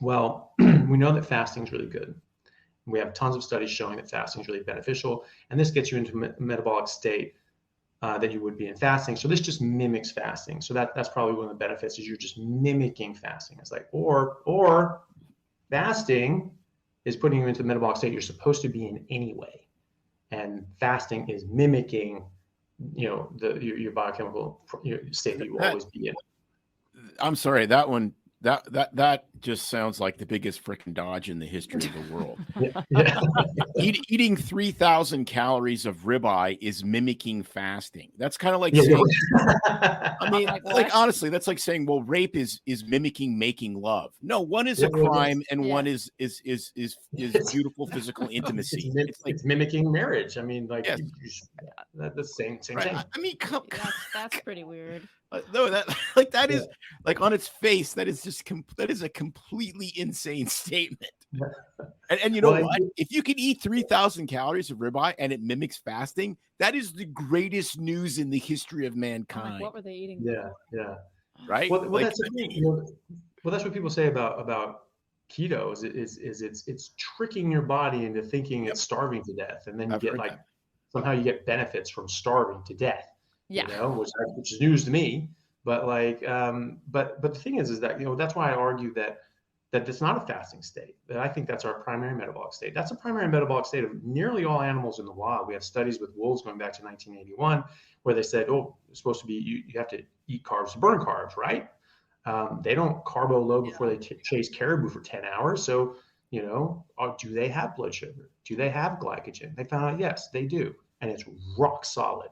well, we know that fasting is really good. We have tons of studies showing that fasting is really beneficial, and this gets you into a metabolic state that you would be in fasting. So this just mimics fasting. So that's probably one of the benefits, is you're just mimicking fasting. It's like, or fasting is putting you into the metabolic state you're supposed to be in anyway. And fasting is mimicking, your biochemical state that you will always be in. I'm sorry, that just sounds like the biggest freaking dodge in the history of the world. Yeah. Eating 3,000 calories of ribeye is mimicking fasting. That's kind of like saying, I mean, like honestly, that's like saying, well, rape is mimicking making love. No, one is a crime and one is beautiful physical intimacy. It's mimicking marriage. I mean, like, yes. That's the same right. thing. I mean, that's pretty weird. No, that is like on its face, that is a completely insane statement. And you know what? If you can eat 3,000 calories of ribeye and it mimics fasting, that is the greatest news in the history of mankind. Like, what were they eating? Yeah. Right. Well, that's the thing. Well, that's what people say about keto is it's tricking your body into thinking it's starving to death, and then you get somehow you get benefits from starving to death. Yeah. Which is news to me. But but the thing is that that's why I argue that it's not a fasting state. That I think that's our primary metabolic state. That's a primary metabolic state of nearly all animals in the wild. We have studies with wolves going back to 1981 where they said, it's supposed to be you have to eat carbs to burn carbs, right? They don't carbo load before they chase caribou for 10 hours. So do they have blood sugar? Do they have glycogen? They found out yes, they do, and it's rock solid.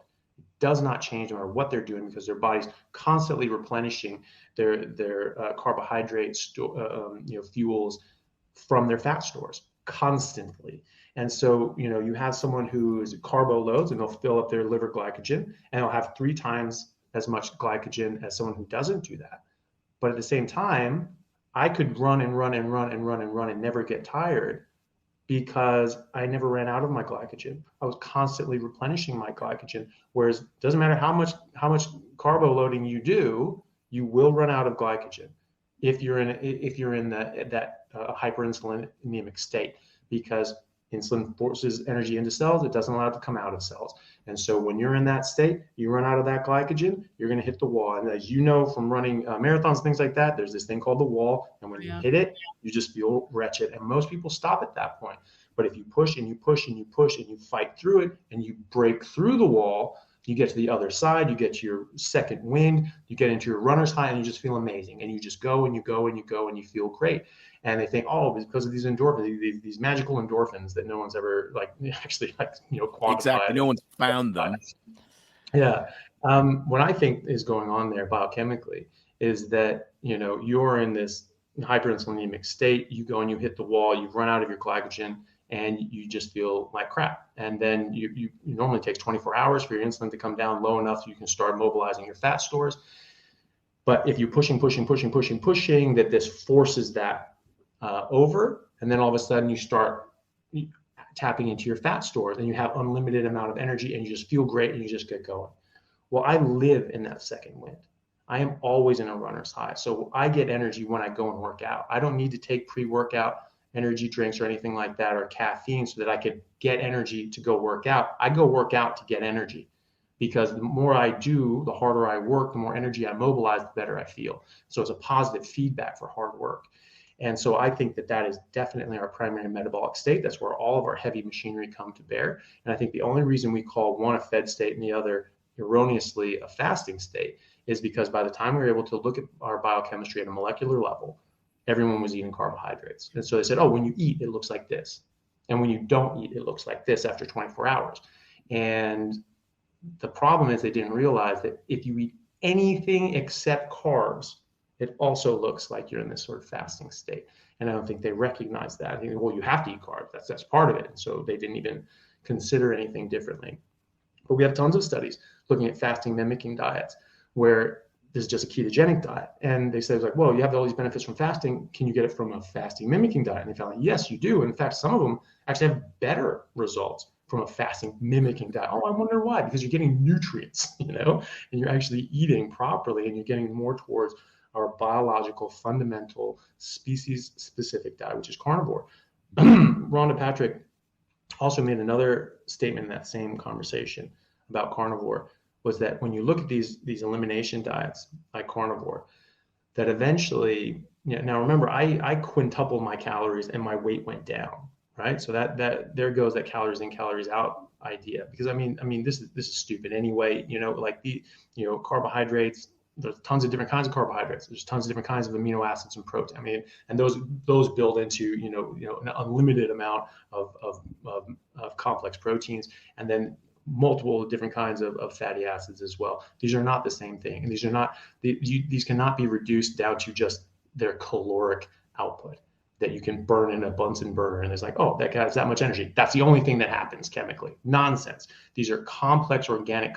Does not change no matter what they're doing, because their body's constantly replenishing their carbohydrate fuels from their fat stores constantly. And so you have someone who is carbo loads, and they'll fill up their liver glycogen, and they'll have 3 times as much glycogen as someone who doesn't do that. But at the same time, I could run and run and run and run and run and never get tired, because I never ran out of my glycogen. I was constantly replenishing my glycogen. Whereas it doesn't matter how much carbo loading you do, you will run out of glycogen if you're in that hyperinsulinemic state, because insulin forces energy into cells. It doesn't allow it to come out of cells. And so when you're in that state, you run out of that glycogen, you're going to hit the wall. And as you know from running marathons, things like that, there's this thing called the wall. And when you hit it, you just feel wretched. And most people stop at that point. But if you push and you push and you push and you fight through it and you break through the wall, you get to the other side, you get to your second wind, you get into your runner's high, and you just feel amazing. And you just go and you go and you go and you feel great. And they think, because of these endorphins, these magical endorphins that no one's ever actually quantified. Exactly, no one's found them. Yeah. What I think is going on there biochemically is that you're in this hyperinsulinemic state. You go and you hit the wall. You've run out of your glycogen, and you just feel like crap. And then you normally takes 24 hours for your insulin to come down low enough so you can start mobilizing your fat stores. But if you're pushing, that this forces that over, and then all of a sudden you start tapping into your fat stores, and you have unlimited amount of energy, and you just feel great, and you just get going. Well, I live in that second wind. I am always in a runner's high. So I get energy when I go and work out. I don't need to take pre-workout energy drinks or anything like that, or caffeine, so that I could get energy to go work out. I go work out to get energy, because the more I do, the harder I work, the more energy I mobilize, the better I feel. So it's a positive feedback for hard work. And so I think that is definitely our primary metabolic state. That's where all of our heavy machinery come to bear. And I think the only reason we call one a fed state and the other erroneously a fasting state is because by the time we were able to look at our biochemistry at a molecular level, everyone was eating carbohydrates. And so they said, when you eat, it looks like this. And when you don't eat, it looks like this after 24 hours. And the problem is they didn't realize that if you eat anything except carbs, it also looks like you're in this sort of fasting state. And I don't think they recognize that. I think, you have to eat carbs. That's part of it. And so they didn't even consider anything differently. But we have tons of studies looking at fasting mimicking diets where this is just a ketogenic diet. And they said, you have all these benefits from fasting. Can you get it from a fasting mimicking diet? And they found yes, you do. In fact, some of them actually have better results from a fasting mimicking diet. I wonder why. Because you're getting nutrients, and you're actually eating properly, and you're getting more towards our biological, fundamental, species-specific diet, which is carnivore. Rhonda Patrick also made another statement in that same conversation about carnivore, was that when you look at these elimination diets like carnivore, that eventually, now remember, I quintupled my calories and my weight went down, right? So that there goes that calories in, calories out idea. Because I mean, this is stupid anyway. Like carbohydrates. There's tons of different kinds of carbohydrates. There's tons of different kinds of amino acids and protein. I mean, and those build into an unlimited amount of complex proteins, and then multiple different kinds of fatty acids as well. These are not the same thing, and these cannot be reduced down to just their caloric output that you can burn in a Bunsen burner, and it's like, oh, that has that much energy. That's the only thing that happens chemically. Nonsense. These are complex organic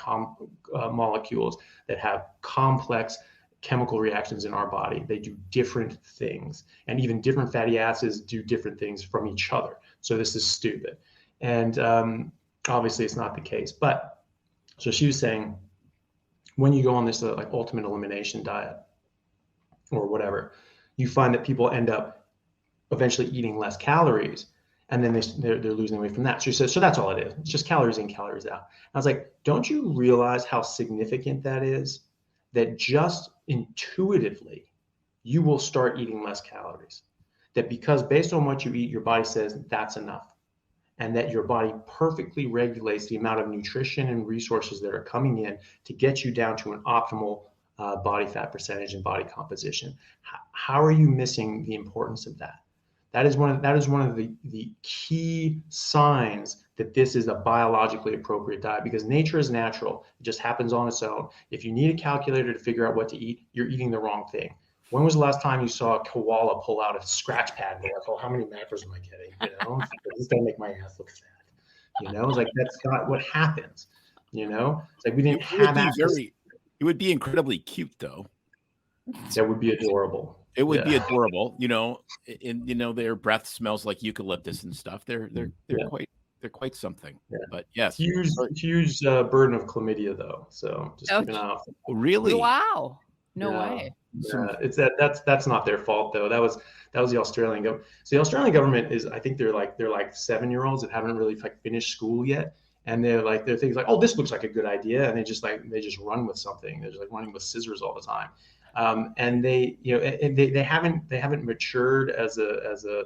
molecules that have complex chemical reactions in our body. They do different things, and even different fatty acids do different things from each other. So this is stupid, and obviously it's not the case. But so she was saying, when you go on this like ultimate elimination diet or whatever, you find that people end up eventually eating less calories, and then they're losing weight from that. So she says, so that's all it is. It's just calories in, calories out. I was like, don't you realize how significant that is? That just intuitively, you will start eating less calories. That because based on what you eat, your body says that's enough. And that your body perfectly regulates the amount of nutrition and resources that are coming in to get you down to an optimal body fat percentage and body composition. How are you missing the importance of that? That is one of the key signs that this is a biologically appropriate diet, because nature is natural. It just happens on its own. If you need a calculator to figure out what to eat, you're eating the wrong thing. When was the last time you saw a koala pull out a scratch pad and be like, oh, how many macros am I getting? This doesn't make my ass look fat. It's like, that's not what happens. It's like we didn't have access. It would be incredibly cute, though. That would be adorable. It would be adorable, and their breath smells like eucalyptus and stuff. They're quite something. Yeah. But yes, huge burden of chlamydia though. So just keep an eye out. Really? Wow. No way. Yeah, it's that's not their fault though. That was the Australian government. So the Australian government is, I think they're like 7-year-olds that haven't really finished school yet. And they're things like, oh, this looks like a good idea, and they just run with something. They're just like running with scissors all the time. And they haven't matured as a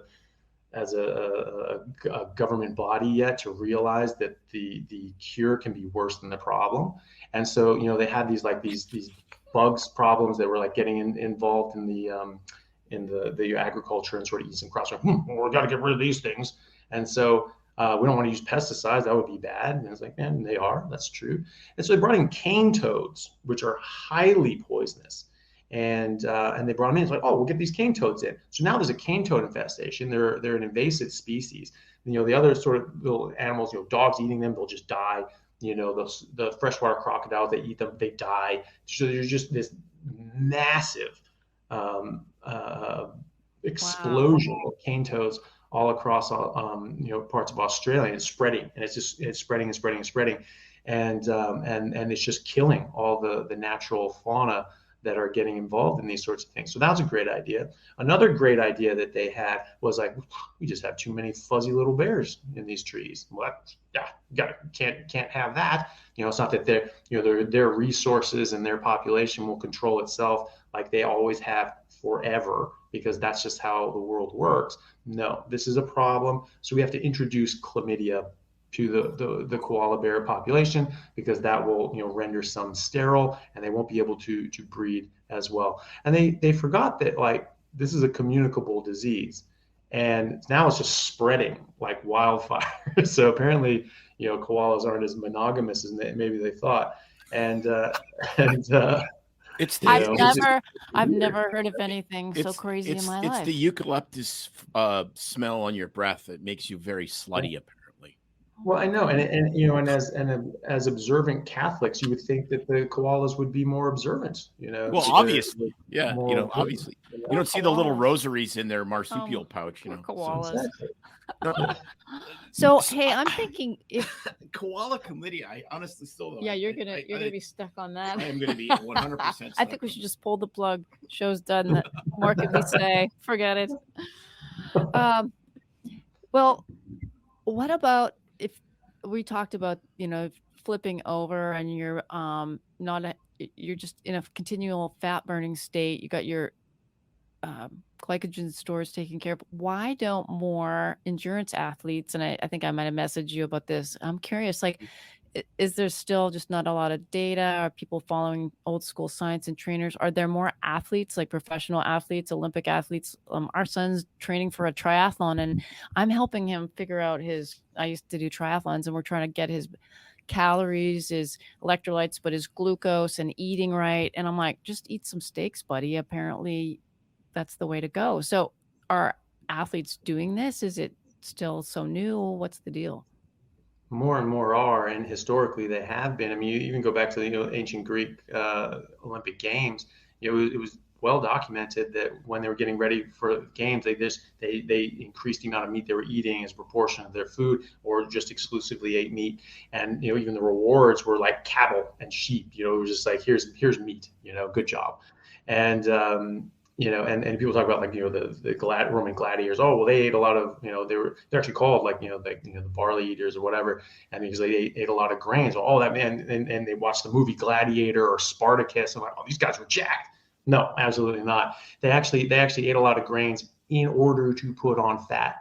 government body yet to realize that the cure can be worse than the problem. And so they had these bugs problems that were like getting involved in the agriculture and sort of eating crops. Well, we got to get rid of these things, and so we don't want to use pesticides. That would be bad. And I was like, man, they are. That's true. And so they brought in cane toads, which are highly poisonous. And they brought them in. It's like, oh, we'll get these cane toads in. So now there's a cane toad infestation. They're an invasive species. The other sort of little animals, dogs eating them, they'll just die. The freshwater crocodiles, they eat them, they die. So there's just this massive explosion of cane toads all across parts of Australia. It's spreading, and it's spreading and spreading and spreading, and it's just killing all the natural fauna that are getting involved in these sorts of things. So that was a great idea. Another great idea that they had was like, we just have too many fuzzy little bears in these trees. Can't have that. It's not that their resources and their population will control itself like they always have forever, because that's just how the world works. No, this is a problem. So we have to introduce chlamydia to the koala bear population, because that will render some sterile, and they won't be able to breed as well. And they forgot that this is a communicable disease, and now it's just spreading like wildfire. So apparently koalas aren't as monogamous as maybe they thought, and I've never heard of anything so crazy in my life. It's the eucalyptus smell on your breath that makes you very slutty, apparently. Well, I know, and as observant Catholics, you would think that the koalas would be more observant. Well, obviously, yeah. Obviously, you don't see the little rosaries in their marsupial pouch. Koalas. So hey, I'm thinking if koala chlamydia, I honestly still don't. Yeah, you're gonna be stuck on that. I am gonna be 100%. I think we should just pull the plug. Show's done. That more can we say? Forget it. Well, what about if we talked about flipping over and you're you're just in a continual fat burning state. You got your glycogen stores taken care of. Why don't more endurance athletes, and I think I might have messaged you about this. I'm curious, like, is there still just not a lot of data? Are people following old school science and trainers? Are there more athletes, like professional athletes, Olympic athletes? Our son's training for a triathlon, and I'm helping him figure out I used to do triathlons, and we're trying to get his calories, his electrolytes, but his glucose and eating right. And I'm like, just eat some steaks, buddy. Apparently that's the way to go. So are athletes doing this? Is it still so new? What's the deal? More and more are, and historically they have been. I mean, you even go back to the ancient Greek Olympic Games. It was well documented that when they were getting ready for games, they increased the amount of meat they were eating as a proportion of their food, or just exclusively ate meat. And even the rewards were like cattle and sheep. It was just like, here's meat. Good job. And and people talk about the Roman gladiators. Oh, well, they ate a lot of, they're actually called the barley eaters or whatever, and because they ate a lot of grains. All that, man, and they watched the movie Gladiator or Spartacus, and like, oh, these guys were jacked. No, absolutely not. They actually ate a lot of grains in order to put on fat,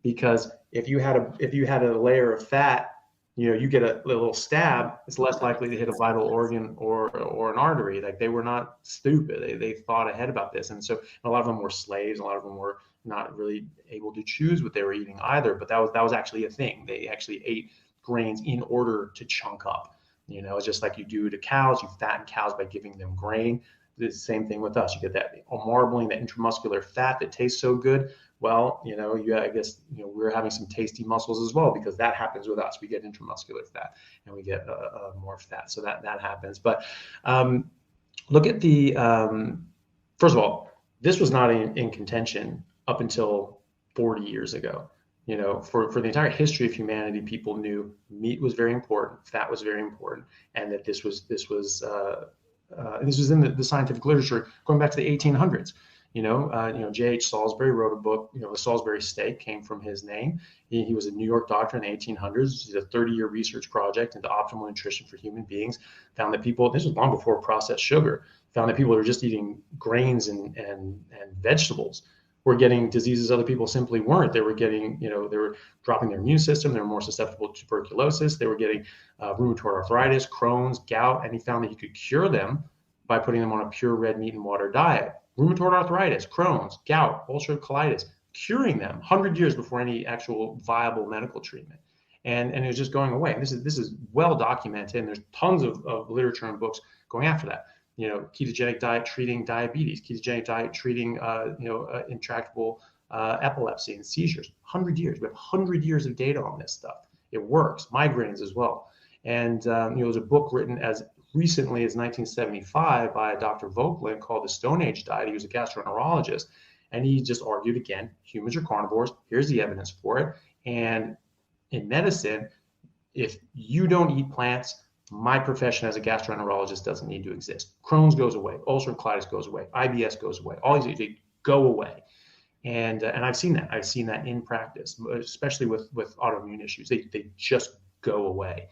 because if you had a layer of fat, you get a little stab, it's less likely to hit a vital organ or an artery. Like, they were not stupid. They thought ahead about this. And so a lot of them were slaves. A lot of them were not really able to choose what they were eating either. But that was actually a thing. They actually ate grains in order to chunk up. It's just like you do to cows. You fatten cows by giving them grain. It's the same thing with us. You get that marbling, that intramuscular fat that tastes so good. Well, I guess, we're having some tasty muscles as well, because that happens with us. We get intramuscular fat and we get more fat. So that happens. But look at first of all, this was not in contention up until 40 years ago. For the entire history of humanity, people knew meat was very important, fat was very important, and that this was in the scientific literature going back to the 1800s. J.H. Salisbury wrote a book. The Salisbury steak came from his name. He was a New York doctor in the 1800s. He did a 30-year research project into optimal nutrition for human beings. Found that people, this was long before processed sugar, found that people who were just eating grains and vegetables were getting diseases other people simply weren't. They were getting, they were dropping their immune system. They were more susceptible to tuberculosis. They were getting rheumatoid arthritis, Crohn's, gout, and he found that he could cure them by putting them on a pure red meat and water diet. Rheumatoid arthritis, Crohn's, gout, ulcerative colitis, curing them 100 years before any actual viable medical treatment. And it was just going away. And this is well documented, and there's tons of literature and books going after that. Ketogenic diet treating diabetes, ketogenic diet treating intractable epilepsy and seizures. 100 years. We have 100 years of data on this stuff. It works. Migraines as well. And there's a book written as recently as 1975 by Dr. Vogelin called The Stone Age Diet. He was a gastroenterologist, and he just argued, again, humans are carnivores. Here's the evidence for it. And in medicine, if you don't eat plants, my profession as a gastroenterologist doesn't need to exist. Crohn's goes away. Ulcerative colitis goes away. IBS goes away. All these, they go away. And I've seen that. I've seen that in practice, especially with autoimmune issues. They just go away.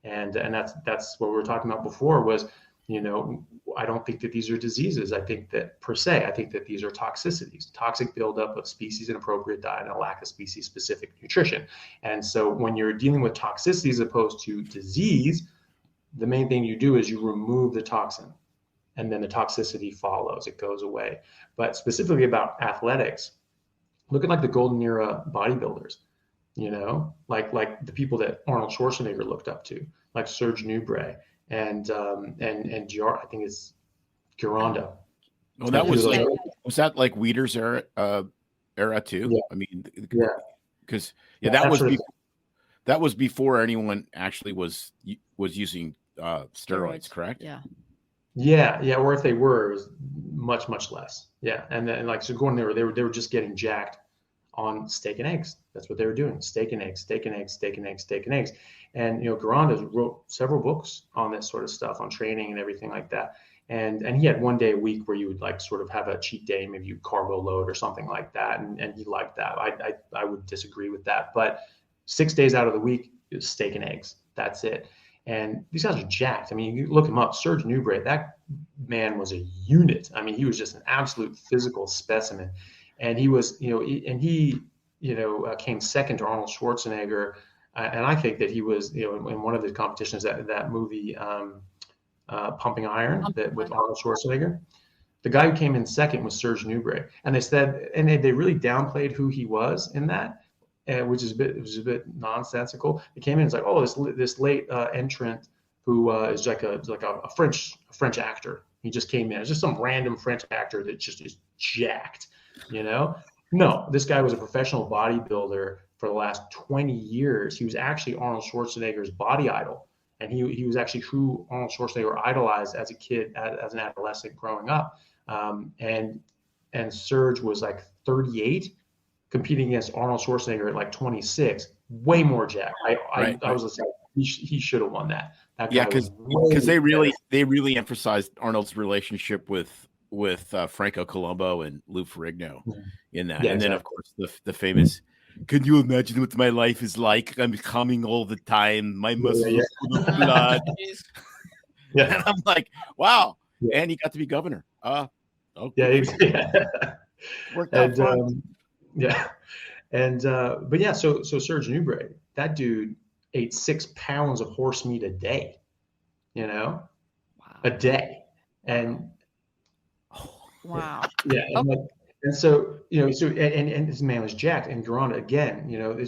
And that's what we were talking about before was, I don't think that these are diseases. I think that these are toxicities, toxic buildup of species inappropriate diet and a lack of species specific nutrition. And so when you're dealing with toxicity as opposed to disease, the main thing you do is you remove the toxin, and then the toxicity follows. It goes away. But specifically about athletics, look at the golden era bodybuilders. Like the people that Arnold Schwarzenegger looked up to, like Serge Nubret and I think it's Girondo. Well, that was that like Weider's era too? Yeah. I mean, yeah, because that was before anyone actually was using steroids, correct? Yeah. Or if they were, it was much less. Yeah, and then so going there, they were just getting jacked on steak and eggs. That's what they were doing. Steak and eggs, steak and eggs, steak and eggs, steak and eggs. And Gironda wrote several books on this sort of stuff, on training and everything like that. And he had one day a week where you would sort of have a cheat day, maybe you carbo load or something like that. And he liked that. I would disagree with that. But 6 days out of the week, it was steak and eggs. That's it. And these guys are jacked. I mean, you look him up, Serge Nubret, that man was a unit. I mean, he was just an absolute physical specimen. And he was, came second to Arnold Schwarzenegger. And I think that he was, in one of the competitions, that movie, Pumping Iron, with Arnold Schwarzenegger. The guy who came in second was Serge Nubret. And they said, and they really downplayed who he was in that. Which was a bit nonsensical. It came in, it's like, oh, this late entrant who is like a French actor. He just came in. It's just some random French actor that just is jacked, No, this guy was a professional bodybuilder for the last 20 years. He was actually Arnold Schwarzenegger's body idol, and he was actually who Arnold Schwarzenegger idolized as a kid, as an adolescent growing up. And Serge was like 38. Competing against Arnold Schwarzenegger at like 26, way more jacked. I was like, he should have won that. Yeah, because they really emphasized Arnold's relationship with Franco Colombo and Lou Ferrigno in that, and then of course the famous. Can you imagine what my life is like? I'm coming all the time. My muscles full of blood. Yeah, and I'm like, wow. Yeah. And he got to be governor. Okay. Worked out fun. Yeah. And, but yeah, so Serge Nubret, that dude ate 6 pounds of horse meat a day, Wow. A day. And wow. Yeah. And so, and this man was jacked. And Garanda, again,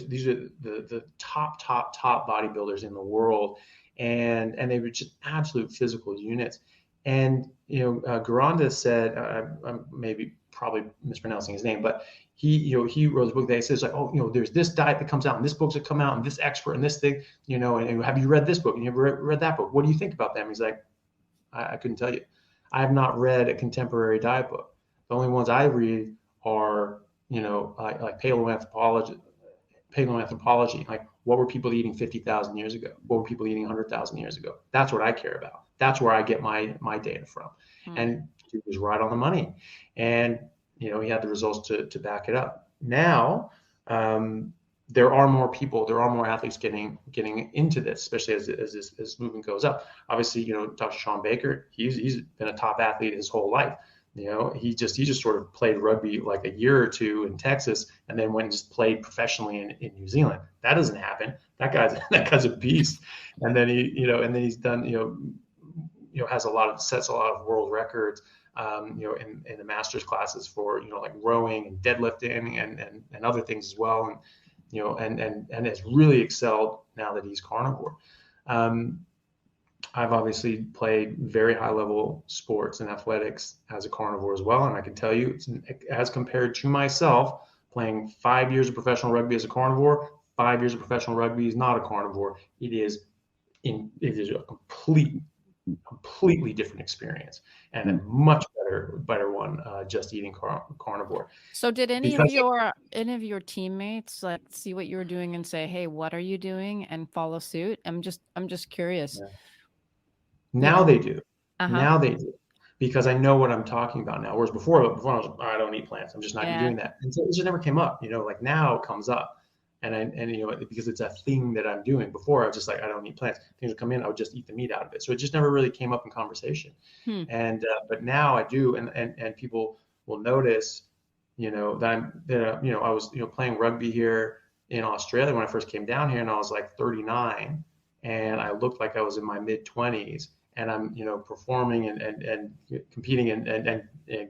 these are the top bodybuilders in the world. And they were just absolute physical units. And, Garanda said, I'm probably mispronouncing his name, but he wrote a book that says like, oh, there's this diet that comes out and this book's that come out and this expert and this thing, and have you read this book and you ever read that book? What do you think about them? He's like, I couldn't tell you. I have not read a contemporary diet book. The only ones I read are, like paleoanthropology. Like, what were people eating 50,000 years ago? What were people eating 100,000 years ago? That's what I care about. That's where I get my data from. And he was right on the money. And, he had the results to back it up. Now, there are more people, there are more athletes getting into this, especially as this movement goes up. Obviously, Dr. Sean Baker, he's been a top athlete his whole life. He just sort of played rugby like a year or two in Texas, and then went and just played professionally in New Zealand. That doesn't happen. That guy's a beast. And then he's done, sets a lot of world records, in the master's classes for, like rowing and deadlifting and other things as well. And has really excelled now that he's carnivore. I've obviously played very high level sports and athletics as a carnivore as well. And I can tell you, as compared to myself playing 5 years of professional rugby as a carnivore, 5 years of professional rugby is not a carnivore. It is a completely different experience and a much better one, just eating carnivore. So did any of your teammates like see what you were doing and say, hey, what are you doing, and follow suit? I'm just curious. Yeah. Now they do. Now they do, because I know what I'm talking about now. Whereas before I was like, I don't eat plants. I'm just not doing that. And so it just never came up, like now it comes up. And because it's a thing that I'm doing. Before I was just like, I don't eat plants. Things would come in, I would just eat the meat out of it. So it just never really came up in conversation. And but now I do, and people will notice, that I was playing rugby here in Australia when I first came down here, and I was like 39, and I looked like I was in my mid 20s, and I'm performing and competing and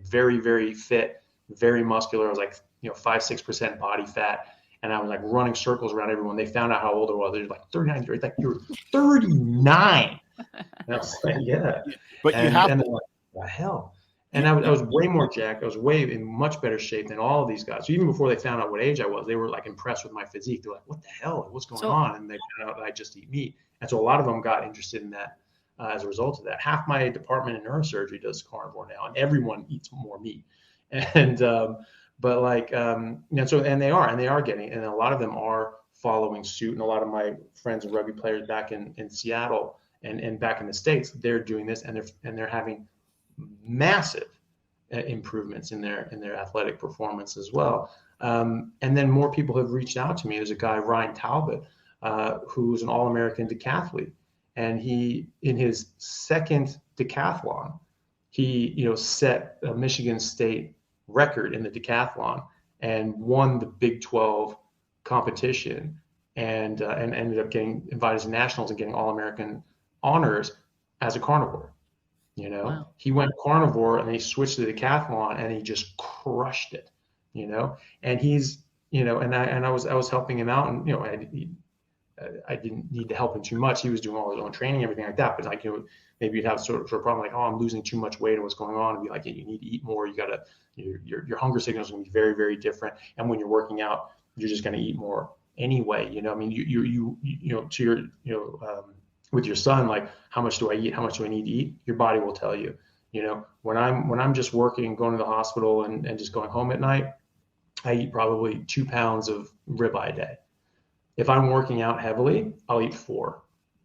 very, very fit, very muscular. I was like 5-6% body fat. And I was like running circles around everyone. They found out how old I was. They're like 39. They're like, you're 39. And I was like, yeah. But you have. And they're like, the hell. And I was way more jacked. I was way in much better shape than all of these guys. So even before they found out what age I was, they were like impressed with my physique. They're like, what the hell? What's going on? And they found out that I just eat meat. And so a lot of them got interested in that as a result of that. Half my department in neurosurgery does carnivore now, and everyone eats more meat. And but like, so, and they are getting, and a lot of them are following suit. And a lot of my friends and rugby players back in Seattle and back in the States, they're doing this, and they're having massive improvements in their athletic performance as well. And then more people have reached out to me. There's a guy, Ryan Talbot, who's an All-American decathlete. And he, in his second decathlon, he set a Michigan State record in the decathlon and won the Big 12 competition, and ended up getting invited to nationals and getting All-American honors as a carnivore. Wow. He went carnivore and he switched to the decathlon and he just crushed it. And he's, and I was helping him out, and I didn't need to help him too much. He was doing all his own training, everything like that. But like, maybe you'd have sort of a problem like, oh, I'm losing too much weight, and what's going on? And be like, you need to eat more. You gotta, your hunger signals are gonna be very, very different. And when you're working out, you're just gonna eat more anyway. I mean, to your, with your son, like, how much do I eat? How much do I need to eat? Your body will tell you. When I'm just working, going to the hospital, and just going home at night, I eat probably 2 pounds of ribeye a day. If I'm working out heavily, I'll eat 4,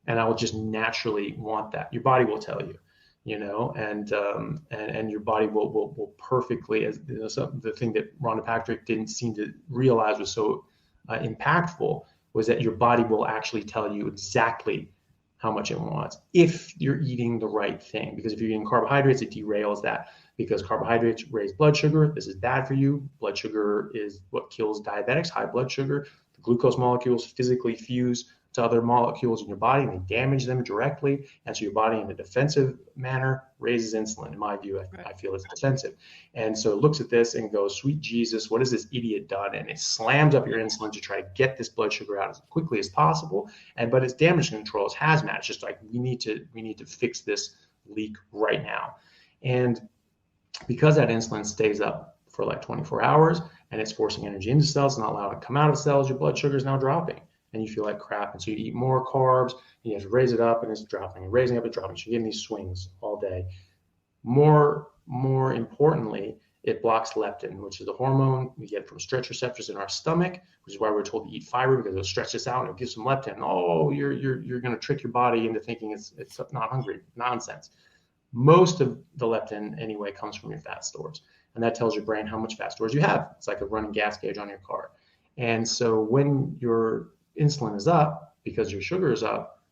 and I will just naturally want that. Your body will tell you, and your body will perfectly, as the thing that Rhonda Patrick didn't seem to realize was so impactful, was that your body will actually tell you exactly how much it wants if you're eating the right thing. Because if you're eating carbohydrates, it derails that, because carbohydrates raise blood sugar. This is bad for you. Blood sugar is what kills diabetics. High blood sugar, the glucose molecules physically fuse to other molecules in your body, and they damage them directly. And so your body, in a defensive manner, raises insulin. In my view, I feel it's defensive. And so it looks at this and goes, sweet Jesus, what has this idiot done? And it slams up your insulin to try to get this blood sugar out as quickly as possible. But it's damage control, it's hazmat. It's just like, we need to fix this leak right now. And because that insulin stays up for like 24 hours and it's forcing energy into cells, not allowing it to come out of cells, your blood sugar is now dropping. And you feel like crap. And so you eat more carbs, and you have to raise it up, and it's dropping, and raising up and dropping. So you're getting these swings all day. More importantly, it blocks leptin, which is a hormone we get from stretch receptors in our stomach, which is why we're told to eat fiber, because it'll stretch this out and it'll give some leptin. Oh, you're going to trick your body into thinking it's not hungry. Nonsense. Most of the leptin anyway comes from your fat stores, and that tells your brain how much fat stores you have. It's like a running gas gauge on your car. And so when your insulin is up because your sugar is up,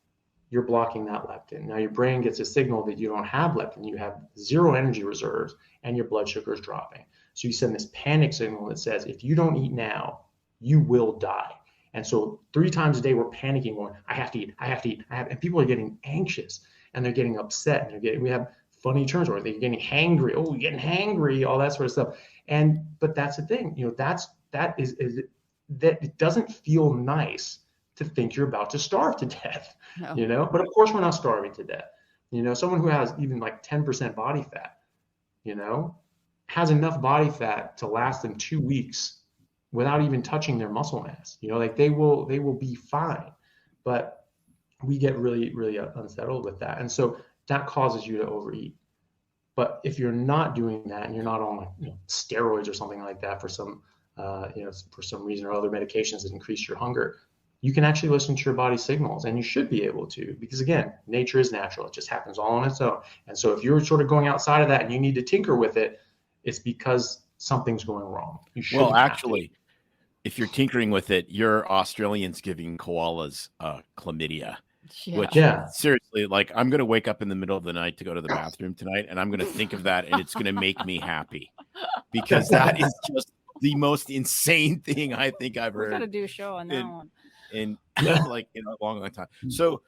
you're blocking that leptin. Now your brain gets a signal that you don't have leptin, you have zero energy reserves, and your blood sugar is dropping. So you send this panic signal that says, if you don't eat now, you will die. And so 3 times a day we're panicking, going, I have to eat, and people are getting anxious, and they're getting upset, and we have funny terms where they're getting hangry. Oh, you're getting hangry, all that sort of stuff. But that's the thing, that it doesn't feel nice to think you're about to starve to death, No. But of course we're not starving to death. Someone who has even like 10% body fat, has enough body fat to last them 2 weeks without even touching their muscle mass. Like they will be fine. But we get really, really unsettled with that. And so that causes you to overeat. But if you're not doing that, and you're not on like steroids or something like that for some for some reason, or other medications that increase your hunger, you can actually listen to your body's signals, and you should be able to, because again, nature is natural. It just happens all on its own. And so if you're sort of going outside of that and you need to tinker with it, it's because something's going wrong. You should. Well, actually, if you're tinkering with it, you're Australians giving koalas chlamydia. Which seriously, like, I'm going to wake up in the middle of the night to go to the bathroom tonight, and I'm going to think of that, and it's going to make me happy, because that is just the most insane thing I think I've heard. We got to do a show on that one. In like in a long time. So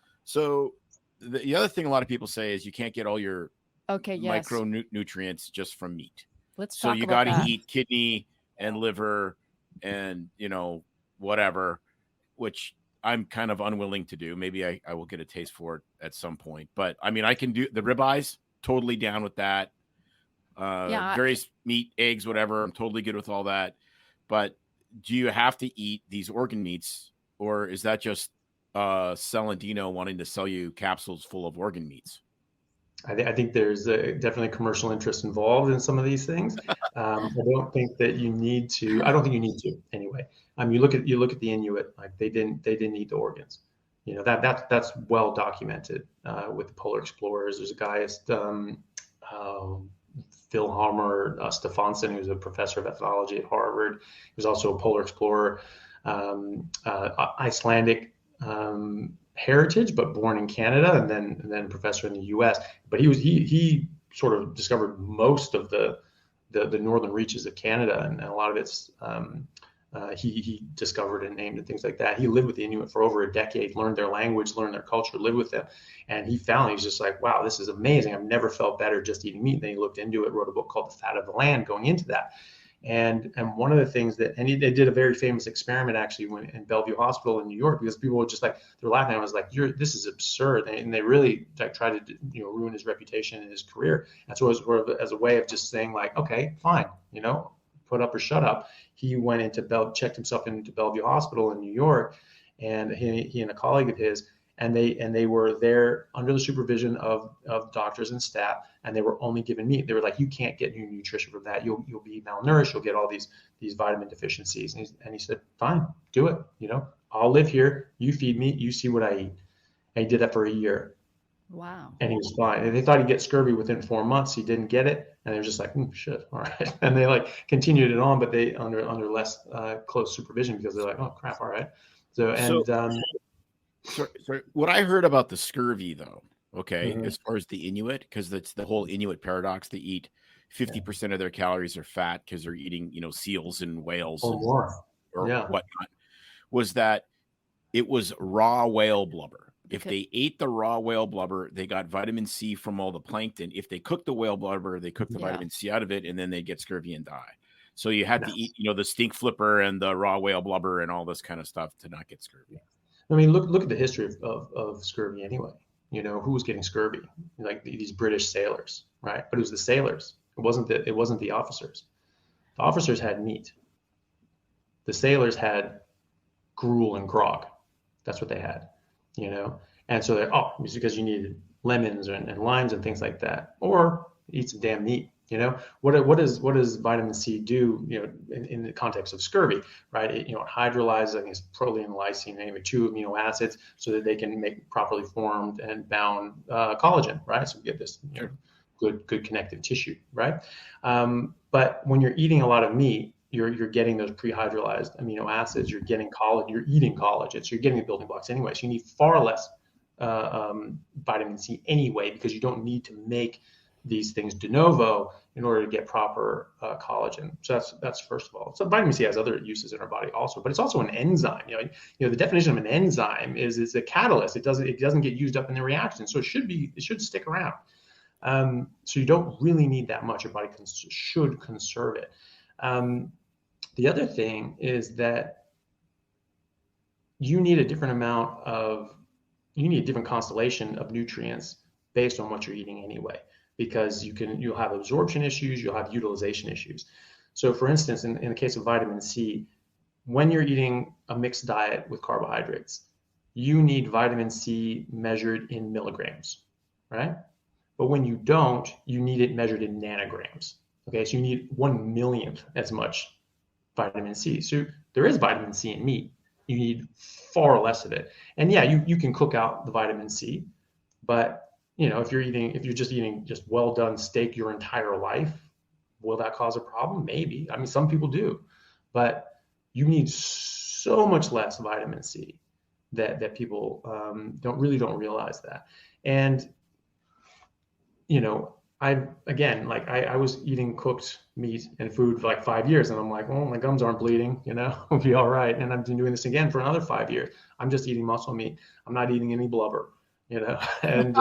the other thing a lot of people say is you can't get all your micronutrients just from meat. Let's talk you about got to that. eat kidney and liver and whatever, which I'm kind of unwilling to do. Maybe I will get a taste for it at some point. But I mean, I can do the ribeyes, totally down with that. Various meat, eggs, whatever. I'm totally good with all that. But do you have to eat these organ meats, or is that just Celandino wanting to sell you capsules full of organ meats? I think there's definitely commercial interest involved in some of these things. I don't think that you need to. I don't think you need to anyway. You look at the Inuit, like they didn't eat the organs. That's well documented with the polar explorers. There's a guy, Phil Halmer Stefansson, who's a professor of ethnology at Harvard. He was also a polar explorer. Icelandic heritage, but born in Canada, and then a professor in the U.S. But he sort of discovered most of the northern reaches of Canada, and a lot of it's he discovered and named and things like that. He lived with the Inuit for over a decade, learned their language, learned their culture, lived with them, and he was just like, wow, this is amazing. I've never felt better just eating meat. And then he looked into it, wrote a book called The Fat of the Land, going into that. And one of the things that, and they did a very famous experiment actually when in Bellevue Hospital in New York, because people were just like, they're laughing. I was like, this is absurd. And they really like tried to, ruin his reputation and his career. And so it was sort of as a way of just saying like, okay, fine, put up or shut up. He went into checked himself into Bellevue Hospital in New York, and he and a colleague of his, and they were there under the supervision of doctors and staff, and they were only given meat. They were like, you can't get new nutrition from that. You'll be malnourished. You'll get all these vitamin deficiencies. And he said, fine, do it. I'll live here. You feed me. You see what I eat. And he did that for a year. Wow. And he was fine. And they thought he'd get scurvy within 4 months. He didn't get it. And they were just like, shit, all right. And they like continued it on, but they under less close supervision, because they're like, oh crap, all right. So what I heard about the scurvy though, okay, as far as the Inuit, because that's the whole Inuit paradox. They eat 50% of their calories are fat because they're eating, seals and whales or whatnot, was that it was raw whale blubber. If they ate the raw whale blubber, they got vitamin C from all the plankton. If they cooked the whale blubber, they cooked the vitamin C out of it, and then they get scurvy and die. So you had to eat, the stink flipper and the raw whale blubber and all this kind of stuff to not get scurvy. I mean, look at the history of scurvy anyway. Who was getting scurvy? Like these British sailors, right? But it was the sailors. It wasn't the officers. The officers had meat. The sailors had gruel and grog. That's what they had. And so it's because you needed lemons and limes and things like that, or eat some damn meat. What does vitamin C do? In the context of scurvy, right? It hydrolyzes, I think it's protein, lysine, namely 2 amino acids, so that they can make properly formed and bound collagen, right? So we get this good connective tissue, right? But when you're eating a lot of meat, you're getting those pre-hydrolyzed amino acids. You're getting collagen. You're eating collagen, so you're getting the building blocks anyway. So you need far less vitamin C anyway, because you don't need to make these things de novo in order to get proper collagen. So that's first of all. So vitamin C has other uses in our body also, but it's also an enzyme. The definition of an enzyme is it's a catalyst. It doesn't get used up in the reaction, so it should stick around. So you don't really need that much. Your body should conserve it. The other thing is that you need a different constellation of nutrients based on what you're eating anyway, because you'll have absorption issues, you'll have utilization issues. So for instance, in the case of vitamin C, when you're eating a mixed diet with carbohydrates, you need vitamin C measured in milligrams, right? But when you don't, you need it measured in nanograms. Okay, so you need 1/1,000,000th as much vitamin C. So there is vitamin C in meat. You need far less of it. And yeah, you can cook out the vitamin C, but if you're just eating well done steak your entire life, will that cause a problem? Maybe. I mean, some people do, but you need so much less vitamin C that people don't realize that. And I was eating cooked meat and food for like 5 years, and I'm like, well, my gums aren't bleeding, I'll be all right. And I've been doing this again for another 5 years. I'm just eating muscle meat. I'm not eating any blubber, and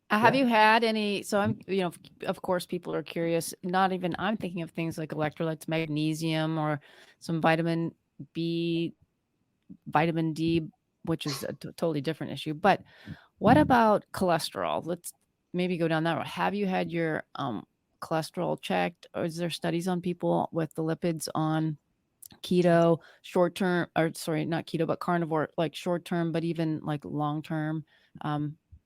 Have you had any? So I'm, of course, people are curious. I'm thinking of things like electrolytes, magnesium, or some vitamin B, vitamin D, which is a totally different issue. But what about cholesterol? Let's maybe go down that road. Have you had your cholesterol checked, or is there studies on people with the lipids on keto, short-term, or sorry, not keto, but carnivore, like short-term, but even like long-term?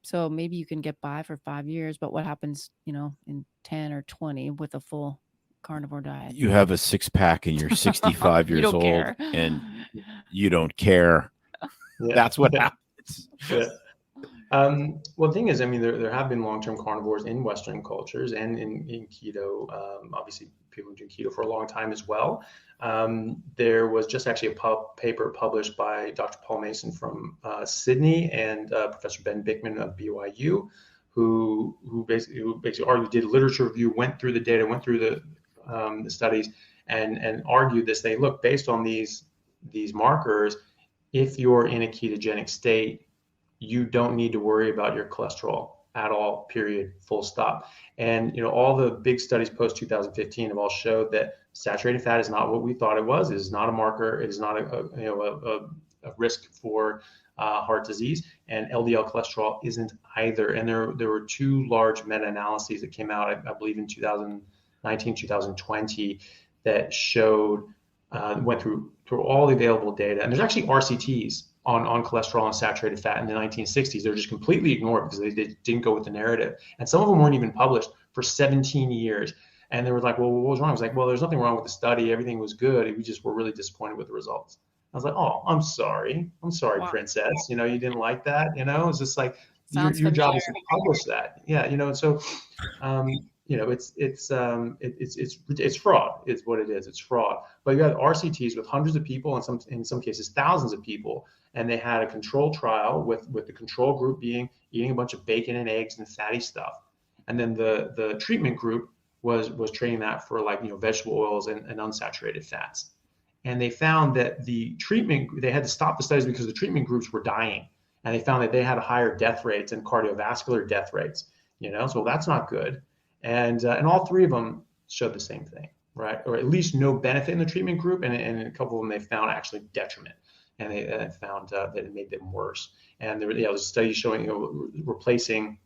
So maybe you can get by for 5 years, but what happens, in 10 or 20 with a full carnivore diet? You have a 6-pack and you're 65 years old care. And you don't care. Yeah. That's what happens. Yeah. Well, the thing is, I mean, there have been long-term carnivores in Western cultures and in keto. Obviously, people do keto for a long time as well. There was just actually a paper published by Dr. Paul Mason from Sydney and Professor Ben Bickman of BYU, who basically argued, did a literature review, went through the data, went through the studies, and argued this. They look based on these markers. If you're in a ketogenic state, you don't need to worry about your cholesterol at all, period, full stop. And all the big studies post 2015 have all showed that saturated fat is not what we thought it was. It is not a marker. It is not a risk for heart disease, and LDL cholesterol isn't either. And there were two large meta-analyses that came out, I believe in 2019, 2020, that showed, went through all the available data. And there's actually RCTs on cholesterol and saturated fat in the 1960s. They're just completely ignored because they didn't go with the narrative. And some of them weren't even published for 17 years. And they were like, well, what was wrong? I was like, well, there's nothing wrong with the study. Everything was good. We just were really disappointed with the results. I was like, oh, I'm sorry, wow. Princess. You didn't like that. It's just like your job is to publish that. Yeah. So, it's fraud. It's what it is. It's fraud. But you have RCTs with hundreds of people, and in some cases thousands of people, and they had a control trial with the control group eating a bunch of bacon and eggs and fatty stuff, and then the treatment group was trading that for vegetable oils and unsaturated fats. And they found that they had to stop the studies because the treatment groups were dying, and they found that they had higher death rates and cardiovascular death rates. So that's not good. And all three of them showed the same thing, right? Or at least no benefit in the treatment group, and a couple of them they found actually detriment, and they found that it made them worse. And there was a study showing replacing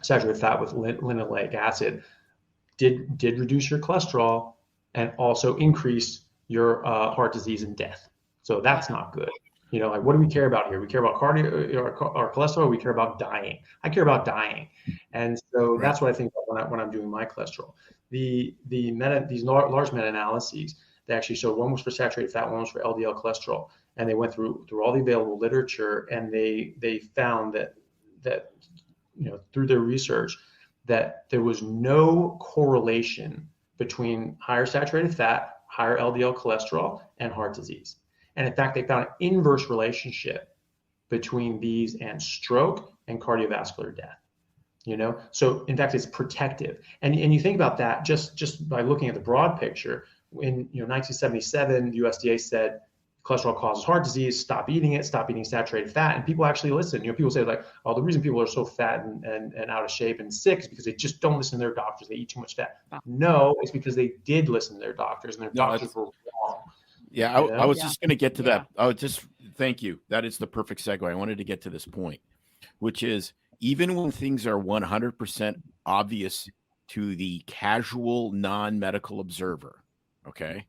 saturated fat with linoleic acid did reduce your cholesterol and also increase your heart disease and death. So that's not good. What do we care about here? We care about our cholesterol. We care about dying. I care about dying, and so that's what I think about when I'm doing my cholesterol. These large meta-analyses, they actually showed one was for saturated fat, one was for LDL cholesterol, and they went through all the available literature, and they found that through their research that there was no correlation between higher saturated fat, higher LDL cholesterol, and heart disease. And in fact, they found an inverse relationship between these and stroke and cardiovascular death. So in fact, it's protective. And you think about that just by looking at the broad picture. In 1977, the USDA said cholesterol causes heart disease. Stop eating it. Stop eating saturated fat. And people actually listen. People say oh, the reason people are so fat and out of shape and sick is because they just don't listen to their doctors. They eat too much fat. No, it's because they did listen to their doctors, and their doctors were wrong. Yeah, I was just going to get to that. Thank you. That is the perfect segue. I wanted to get to this point, which is even when things are 100% obvious to the casual non-medical observer, okay,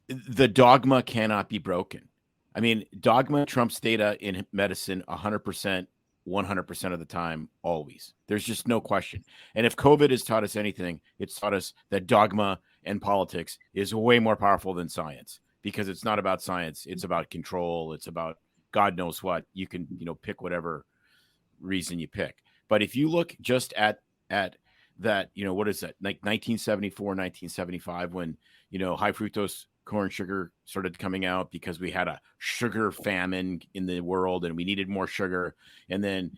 the dogma cannot be broken. I mean, dogma trumps data in medicine 100%, 100% of the time, always. There's just no question. And if COVID has taught us anything, it's taught us that dogma and politics is way more powerful than science, because it's not about science. It's about control. It's about God knows what. You can, pick whatever reason you pick. But if you look just at that, what is that? Like 1974, 1975, when, high fructose corn sugar started coming out because we had a sugar famine in the world and we needed more sugar. And then,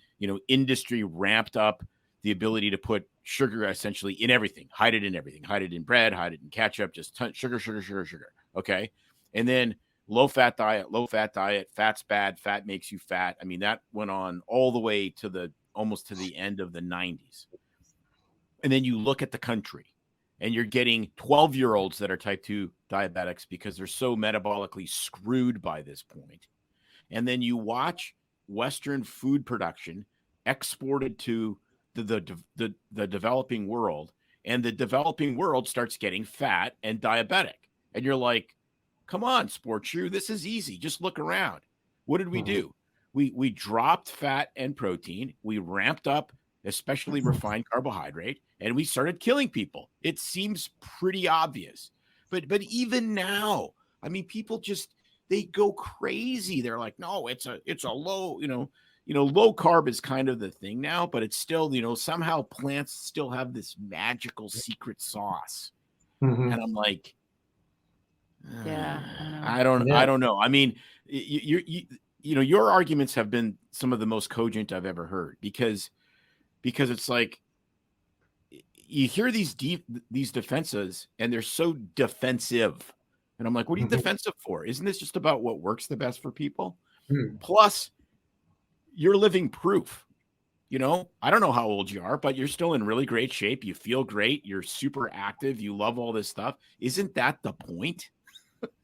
industry ramped up the ability to put sugar essentially in everything, hide it in everything, hide it in bread, hide it in ketchup, just sugar. Okay. And then low fat diet, fat's bad, fat makes you fat. I mean, that went on all the way to almost to the end of the 90s. And then you look at the country and you're getting 12-year-olds that are type 2 diabetics because they're so metabolically screwed by this point. And then you watch Western food production exported to the developing world, and the developing world starts getting fat and diabetic. And you're like, come on, Sports Shoe, this is easy. Just look around. What did we do? We dropped fat and protein. We ramped up, especially refined carbohydrate, and we started killing people. It seems pretty obvious. But even now, I mean, people just, they go crazy. They're like, no, it's a low, low carb is kind of the thing now, but it's still, somehow plants still have this magical secret sauce. Mm-hmm. And I'm like, Yeah, I don't Yeah. know. I mean, your arguments have been some of the most cogent I've ever heard because it's like you hear these defenses and they're so defensive. And I'm like, what are you defensive for? Isn't this just about what works the best for people? Plus, you're living proof. I don't know how old you are, but you're still in really great shape. You feel great. You're super active. You love all this stuff. Isn't that the point?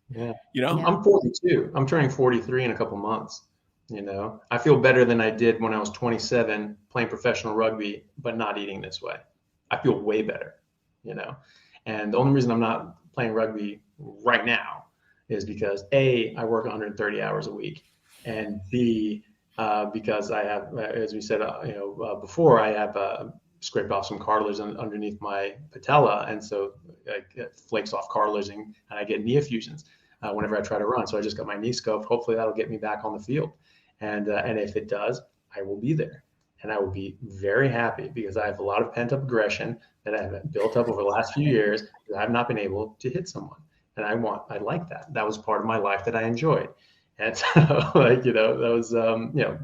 Yeah. Yeah. I'm 42. I'm turning 43 in a couple months. I feel better than I did when I was 27 playing professional rugby, but not eating this way. I feel way better, and the only reason I'm not playing rugby right now is because A, I work 130 hours a week, and B, because I have, as we said, before, I have scraped off some cartilage underneath my patella, and so it flakes off cartilage, and I get knee effusions whenever I try to run. So I just got my knee scoped. Hopefully that'll get me back on the field, and if it does, I will be there, and I will be very happy because I have a lot of pent up aggression that I have built up over the last few years because I've not been able to hit someone, and I like that. That was part of my life that I enjoyed. And so, that was,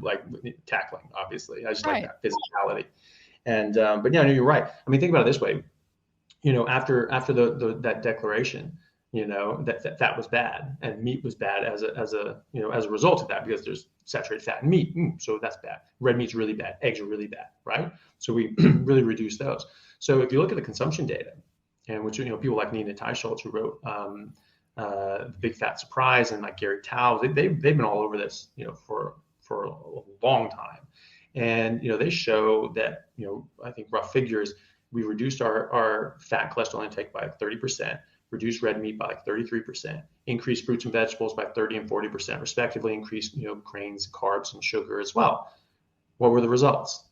like tackling, obviously. I just like that physicality. And, but yeah, no, you're right. I mean, think about it this way, after that declaration, that was bad and meat was bad as a result of that, because there's saturated fat in meat. So that's bad. Red meat's really bad. Eggs are really bad, right? So we really reduce those. So if you look at the consumption data, and which, people like Nina Teicholz, who wrote, The Big Fat Surprise, and like Gary Tao, they've been all over this, for a long time. And, they show that, I think rough figures, we reduced our fat cholesterol intake by like 30%, reduced red meat by like 33%, increased fruits and vegetables by 30 and 40%, respectively, increased, grains, carbs, and sugar as well. What were the results?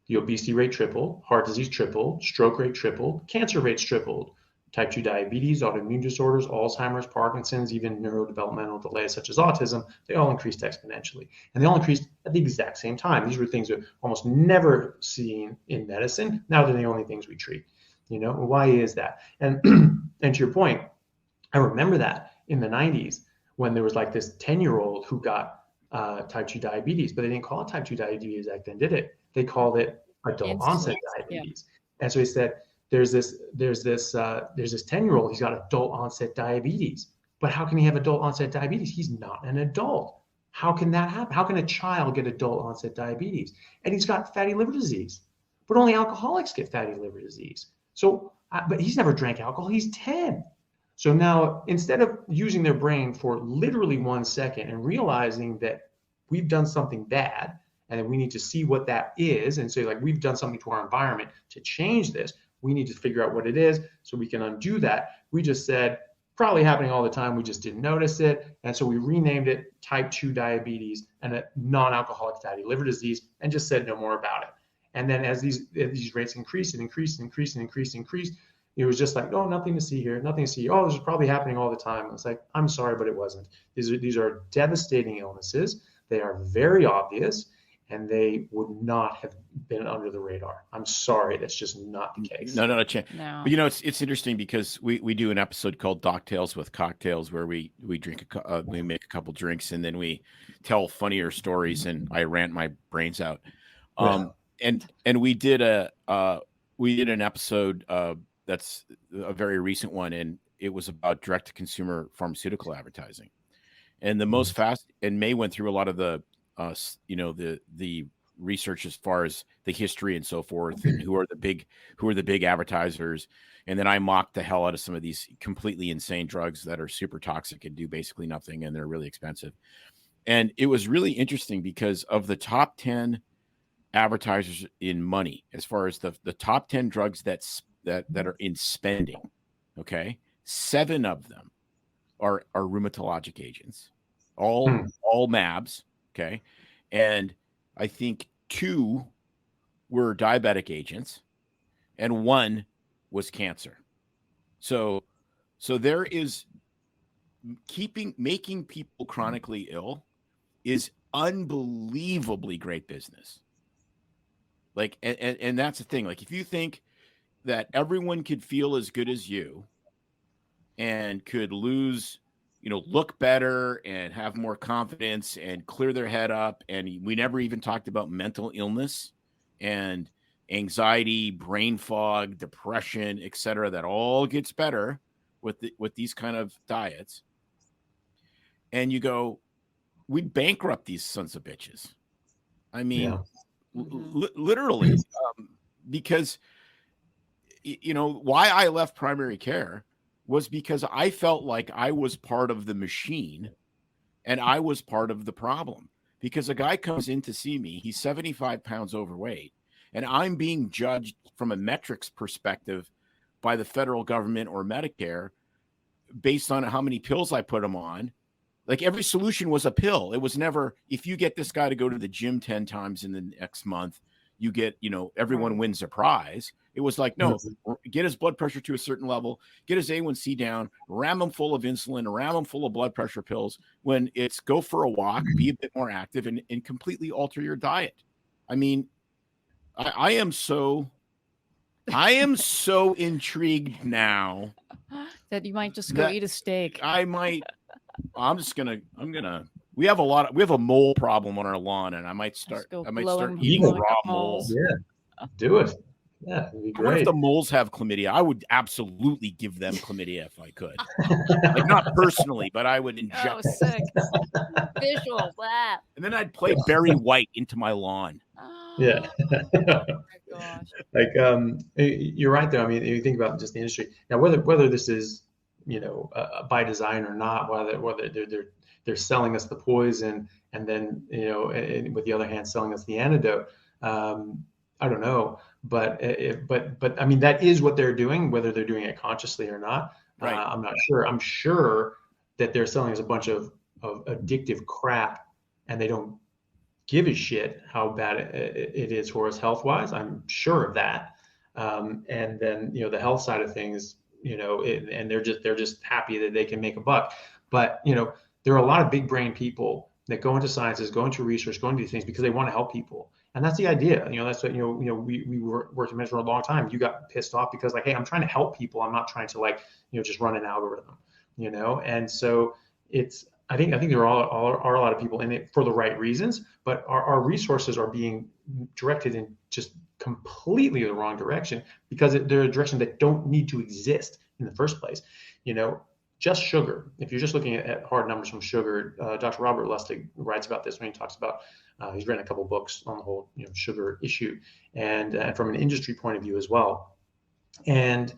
The obesity rate tripled, heart disease tripled, stroke rate tripled, cancer rates tripled, type 2 diabetes, autoimmune disorders, Alzheimer's, Parkinson's, even neurodevelopmental delays such as autism, they all increased exponentially. And they all increased at the exact same time. These were things that almost never seen in medicine. Now they're the only things we treat. Why is that? And and to your point, I remember that in the 90s when there was like this 10-year-old who got type 2 diabetes, but they didn't call it type 2 diabetes back then, did it? They called it adult onset diabetes. Yeah. And so he said, there's this 10-year-old, he's got adult onset diabetes. But how can he have adult onset diabetes? He's not an adult. How can that happen? How can a child get adult onset diabetes? And he's got fatty liver disease. But only alcoholics get fatty liver disease. So, but he's never drank alcohol. He's 10. So now, instead of using their brain for literally 1 second and realizing that we've done something bad and that we need to see what that is, and say, like, we've done something to our environment to change this, we need to figure out what it is so we can undo that. We just said, probably happening all the time, we just didn't notice it. And so we renamed it type 2 diabetes and a non-alcoholic fatty liver disease, and just said no more about it. And then as these rates increased, it was just like, oh, nothing to see here, nothing to see. Oh, this is probably happening all the time. It's like, I'm sorry, but it wasn't. These are devastating illnesses. They are very obvious, and they would not have been under the radar. I'm sorry, that's just not the case. No chance. No. But it's interesting because we do an episode called Docktails with Cocktails, where we drink we make a couple drinks and then we tell funnier stories, and I rant my brains out. And we did an episode that's a very recent one, and it was about direct to consumer pharmaceutical advertising. And the most and May went through a lot of the the research as far as the history and so forth, and who are the big advertisers. And then I mocked the hell out of some of these completely insane drugs that are super toxic and do basically nothing, and they're really expensive. And it was really interesting because of the top 10 advertisers in money, as far as the top 10 drugs that are in spending, okay, 7 of them are rheumatologic agents, all MABs, okay, and I think 2 were diabetic agents, and 1 was cancer. So there is making people chronically ill is unbelievably great business. Like, and that's the thing. Like, if you think that everyone could feel as good as you and could lose, look better and have more confidence and clear their head up. And we never even talked about mental illness and anxiety, brain fog, depression, etc. That all gets better with these kind of diets. And you go, we'd bankrupt these sons of bitches. I mean, literally, because, why I left primary care was because I felt like I was part of the machine and I was part of the problem. Because a guy comes in to see me, he's 75 pounds overweight, and I'm being judged from a metrics perspective by the federal government or Medicare based on how many pills I put him on. Like, every solution was a pill. It was never, if you get this guy to go to the gym 10 times in the next month, you get, everyone wins a prize. It was like, no, get his blood pressure to a certain level, get his A1C down, ram him full of insulin, ram him full of blood pressure pills. When it's go for a walk, be a bit more active, and completely alter your diet. I mean, I am so intrigued now that you might just go eat a steak. We have a mole problem on our lawn, and I might start eating raw moles. Yeah, do it. Yeah, it'd be great. What if the moles have chlamydia? I would absolutely give them chlamydia if I could. Like, not personally, but I would inject. Oh, sick. Visual. Blah. And then I'd play Barry White into my lawn. Yeah. Oh my gosh. Like, you're right though. I mean, you think about just the industry now, whether this is, by design or not, whether they're selling us the poison and then, and with the other hand, selling us the antidote. I don't know, but I mean, that is what they're doing, whether they're doing it consciously or not. Right. I'm not sure. I'm sure that they're selling us a bunch of addictive crap, and they don't give a shit how bad it is for us health-wise. I'm sure of that. And then, the health side of things, and they're just happy that they can make a buck. But, there are a lot of big brain people that go into sciences, go into research, go into these things because they want to help people. And that's the idea. That's what, we worked in medicine for a long time. You got pissed off because, like, hey, I'm trying to help people. I'm not trying to, just run an algorithm, And so I think there are a lot of people in it for the right reasons, but our resources are being directed in just completely the wrong direction because they're a direction that don't need to exist in the first place. Just sugar. If you're just looking at hard numbers from sugar, Dr. Robert Lustig writes about this when he talks about, he's written a couple books on the whole sugar issue and from an industry point of view as well. And,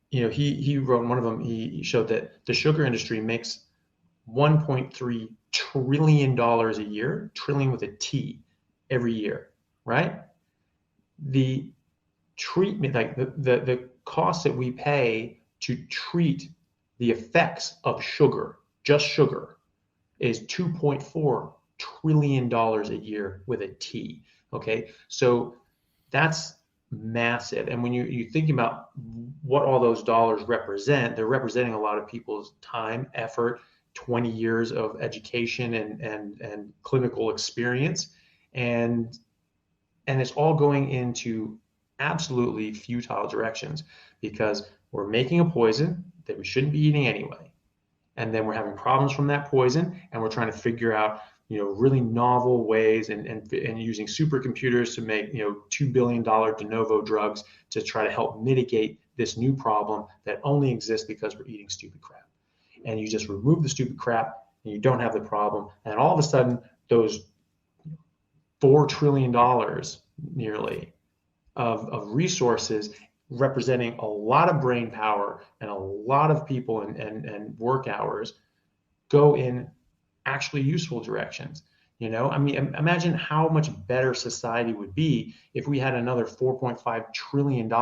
he wrote one of them, he showed that the sugar industry makes $1.3 trillion a year, trillion with a T, every year, right? The treatment, like the cost that we pay to treat the effects of sugar, just sugar, is $2.4 trillion a year with a T. Okay, so that's massive. And when you think about what all those dollars represent, they're representing a lot of people's time, effort, 20 years of education and clinical experience, and it's all going into absolutely futile directions because we're making a poison that we shouldn't be eating anyway, and then we're having problems from that poison, and we're trying to figure out really novel ways and using supercomputers to make $2 billion de novo drugs to try to help mitigate this new problem that only exists because we're eating stupid crap. And you just remove the stupid crap and you don't have the problem. And all of a sudden, those $4 trillion nearly of resources representing a lot of brain power and a lot of people and work hours go in actually useful directions. I mean, imagine how much better society would be if we had another $4.5 trillion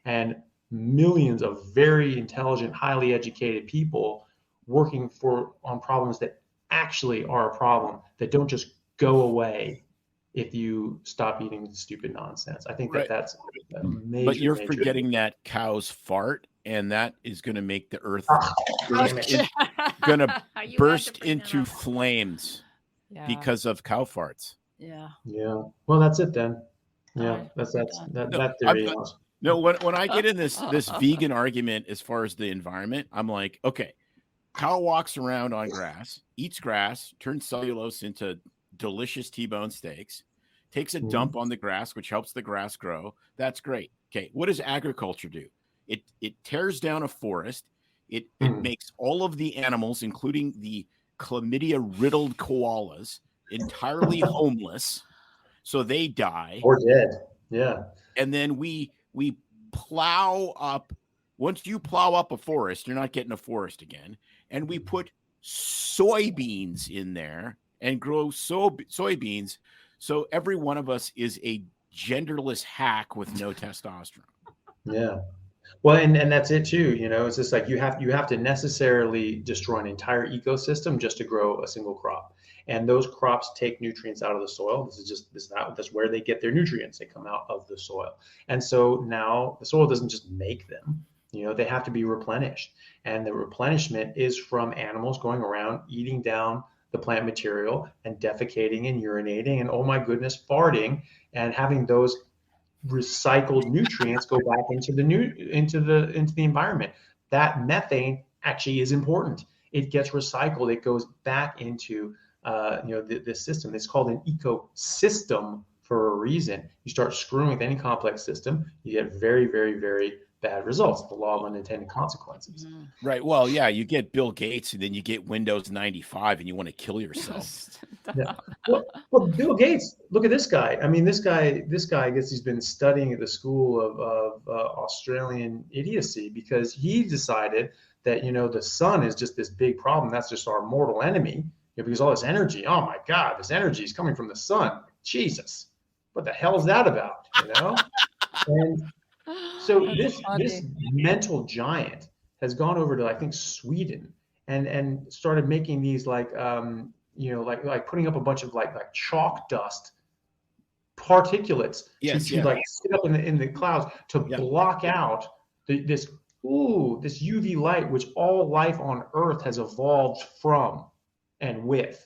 and millions of very intelligent, highly educated people working on problems that actually are a problem, that don't just go away if you stop eating stupid nonsense. I think that's a major. But you're forgetting that cows fart, and that is going to make the earth going to burst into flames. Yeah. because of cow farts. Yeah. Yeah. Well, that's it then. Yeah, Alright, that's we're that's done. that No, that I've theory. got, no, when I get in this vegan argument as far as the environment, I'm like, okay, cow walks around on grass, eats grass, turns cellulose into delicious T-bone steaks, takes a dump on the grass, which helps the grass grow. That's great. Okay, what does agriculture do? It tears down a forest. It makes all of the animals, including the chlamydia-riddled koalas, entirely homeless, so they die. Or dead. Yeah. And then we plow up. Once you plow up a forest, you're not getting a forest again. And we put soybeans in there and grow soybeans. So every one of us is a genderless hack with no testosterone. Yeah. Well, and that's it too. You know, it's just like you have to necessarily destroy an entire ecosystem just to grow a single crop. And those crops take nutrients out of the soil. That's where they get their nutrients. They come out of the soil. And so now the soil doesn't just make them, you know, they have to be replenished. And the replenishment is from animals going around eating down the plant material and defecating and urinating and, oh my goodness, farting, and having those recycled nutrients go back into the environment. That methane actually is important. It gets recycled. It goes back into the system. It's called an ecosystem for a reason. You start screwing with any complex system, you get very, very, very bad results. The law of unintended consequences. Right. Well, yeah, you get Bill Gates and then you get Windows 95 and you want to kill yourself. Yeah. Well, Bill Gates, look at this guy. I mean, this guy, I guess he's been studying at the school of Australian idiocy, because he decided that, you know, the sun is just this big problem. That's just our mortal enemy, you know, because all this energy, oh my God, this energy is coming from the sun. Jesus, what the hell is that about? You know? And so this mental giant has gone over to, I think, Sweden and started making these like putting up a bunch of like chalk dust particulates to like sit up in the clouds to block out this UV light, which all life on Earth has evolved from and with.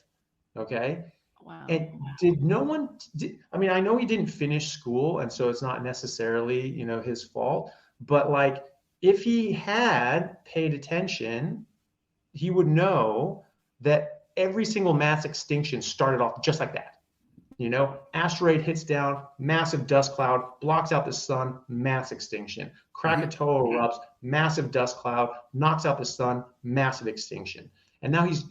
Okay. Wow. And I mean, I know he didn't finish school, and so it's not necessarily, you know, his fault, but like if he had paid attention, he would know that every single mass extinction started off just like that. You know, asteroid hits down, massive dust cloud, blocks out the sun, mass extinction. Krakatoa erupts, massive dust cloud, knocks out the sun, massive extinction. And now he's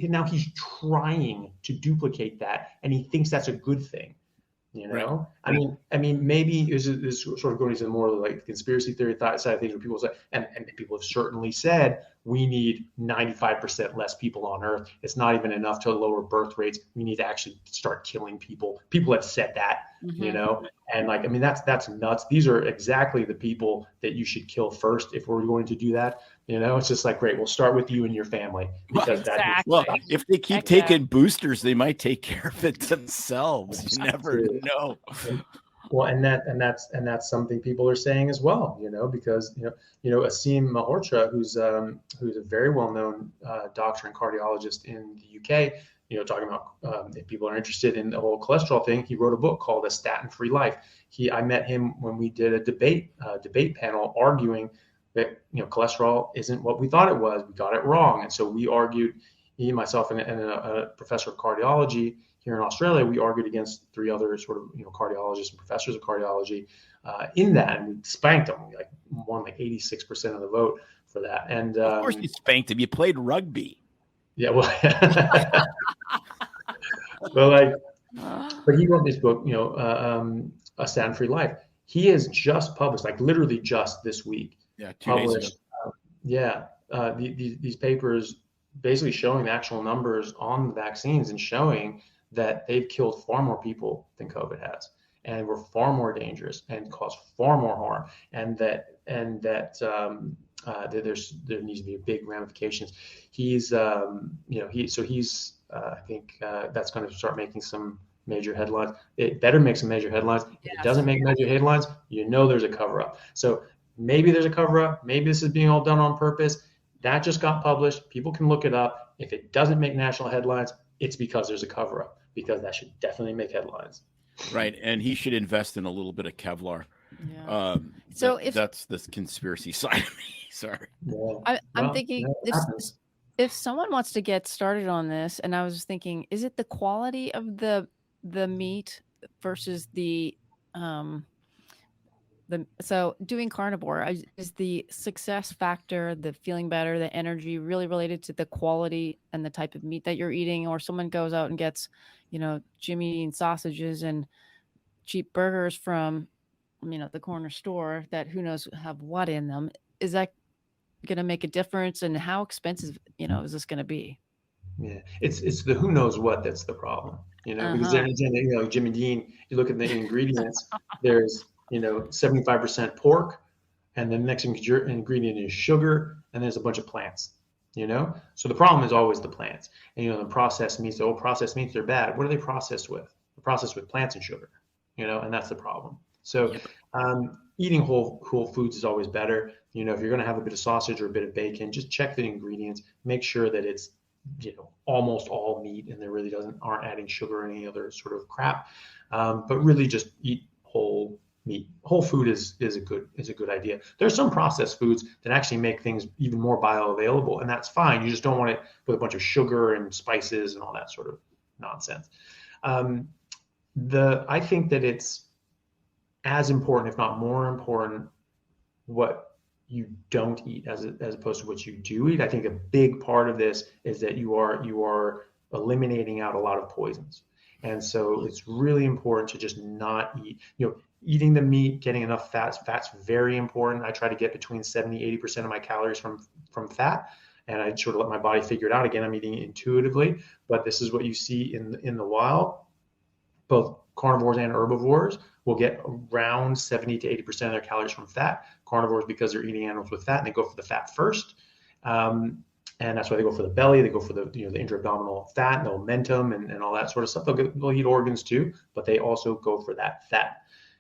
trying to duplicate that, and he thinks that's a good thing. You know, right. I mean, maybe this sort of going into more like the conspiracy theory side of things, where people say, and people have certainly said, we need 95% less people on Earth. It's not even enough to lower birth rates. We need to actually start killing people. People have said that, you know, and like, I mean, that's nuts. These are exactly the people that you should kill first if we're going to do that. You know, it's just like, great, we'll start with you and your family. Because if they keep taking boosters, they might take care of it themselves. You never know. Well, and that's something people are saying as well, you know, because you know Asim Malhotra, who's a very well-known doctor and cardiologist in the UK, you know, talking about if people are interested in the whole cholesterol thing, he wrote a book called A Statin-Free Life. I met him when we did a debate panel arguing that, you know, cholesterol isn't what we thought it was. We got it wrong, and so we argued. He, myself, and a professor of cardiology here in Australia, we argued against 3 other sort of, you know, cardiologists and professors of cardiology in that, and we spanked them. We won like 86% of the vote for that. And of course, you spanked him. You played rugby. Yeah, well, but he wrote this book, you know, A Statin-Free Life. He has just published, like literally just this week. Yeah, 2 days ago. These papers basically showing the actual numbers on the vaccines and showing that they've killed far more people than COVID has, and were far more dangerous and caused far more harm, and that there needs to be big ramifications. He's I think that's going to start making some major headlines. It better make some major headlines. If it doesn't make major headlines, you know there's a cover up. So maybe there's a cover up. Maybe this is being all done on purpose. That just got published. People can look it up. If it doesn't make national headlines, it's because there's a cover up, because that should definitely make headlines. Right. And he should invest in a little bit of Kevlar. Yeah. So that's the conspiracy side of me. Sorry. Yeah. I'm thinking if someone wants to get started on this, and I was thinking, is it the quality of the meat versus so doing carnivore, is the success factor, the feeling better, the energy really related to the quality and the type of meat that you're eating? Or someone goes out and gets, Jimmy and sausages and cheap burgers from, the corner store that who knows have what in them. Is that going to make a difference? And how expensive, is this going to be? Yeah, it's the who knows what that's the problem, because there's, Jimmy Dean, you look at the ingredients, there's 75% pork, and the next ingredient is sugar, and there's a bunch of plants, so the problem is always the plants. And the processed meats, processed meats, they're bad. What are they processed with? They're processed with plants and sugar, and that's the problem. So eating whole foods is always better. If you're going to have a bit of sausage or a bit of bacon, just check the ingredients, make sure that it's almost all meat, and there really aren't adding sugar or any other sort of crap, but really just eat whole meat. Whole food is a good idea. There's some processed foods that actually make things even more bioavailable, and that's fine. You just don't want it with a bunch of sugar and spices and all that sort of nonsense. I think that it's as important, if not more important, what you don't eat as opposed to what you do eat. I think a big part of this is that you are eliminating out a lot of poisons. And so it's really important to just not eat, eating the meat, getting enough fats. Fat's very important. I try to get between 70-80% of my calories from fat, and I sort of let my body figure it out. Again, I'm eating intuitively, but this is what you see in the wild. Both carnivores and herbivores will get around 70-80% of their calories from fat. Carnivores, because they're eating animals with fat, and they go for the fat first. And that's why they go for the belly. They go for the the intra-abdominal fat, the omentum, and all that sort of stuff. They'll eat organs too, but they also go for that fat.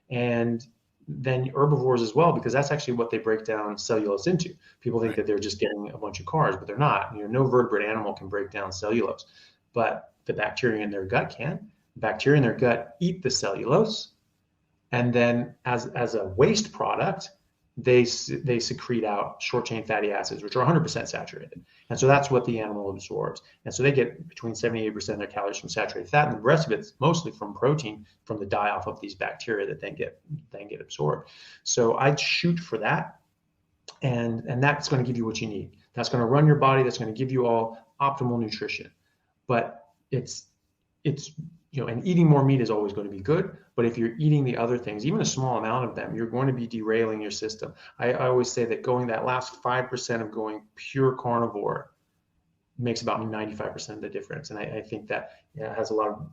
And then herbivores as well, because that's actually what they break down cellulose into. People think that they're just getting a bunch of carbs, but they're not. No vertebrate animal can break down cellulose, but the bacteria in their gut can. Bacteria in their gut eat the cellulose, and then as a waste product, they secrete out short chain fatty acids, which are 100% saturated. And so that's what the animal absorbs. And so they get between 70-80% of their calories from saturated fat, and the rest of it's mostly from protein, from the die-off of these bacteria that then get absorbed. So I'd shoot for that, and that's going to give you what you need. That's going to run your body. That's going to give you all optimal nutrition. But it's and eating more meat is always going to be good. But if you're eating the other things, even a small amount of them, you're going to be derailing your system. I always say that going that last 5% of going pure carnivore makes about 95% of the difference. And I think that has a lot of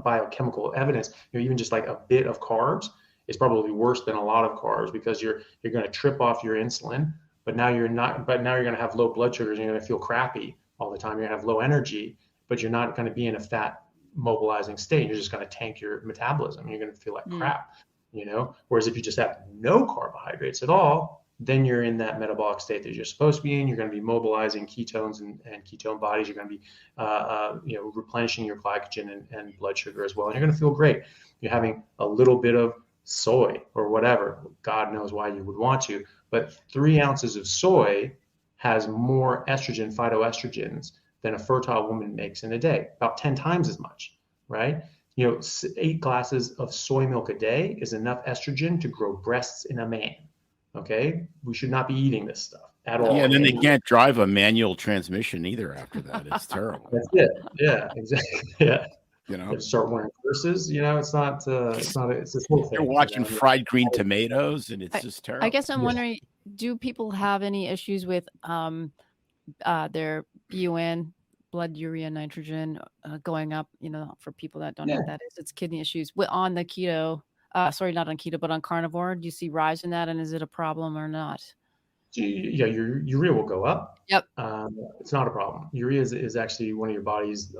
biochemical evidence. Even just like a bit of carbs is probably worse than a lot of carbs, because you're going to trip off your insulin, but now you're going to have low blood sugars, and you're going to feel crappy all the time. You're going to have low energy, but you're not going to be in a fat mobilizing state. You're just going to tank your metabolism. You're going to feel like crap, Whereas if you just have no carbohydrates at all, then you're in that metabolic state that you're supposed to be in. You're going to be mobilizing ketones and ketone bodies. You're going to be, replenishing your glycogen and blood sugar as well. And you're going to feel great. You're having a little bit of soy or whatever. God knows why you would want to, but 3 ounces of soy has more estrogen, phytoestrogens, than a fertile woman makes in a day, about 10 times as much, right? 8 glasses of soy milk a day is enough estrogen to grow breasts in a man, okay? We should not be eating this stuff at all. Yeah, and then they can't drive a manual transmission either after that. It's terrible. That's it. Yeah, exactly. Yeah. Start wearing purses, it's this whole thing. You're watching fried green tomatoes, and it's just terrible. I guess I'm wondering, do people have any issues with their BUN, blood urea nitrogen, going up? For people that don't know what that is, it's kidney issues on the keto. Sorry, not on keto, but on carnivore. Do you see rise in that, and is it a problem or not? Yeah, your urea will go up. Yep. It's not a problem. Urea is actually one of your body's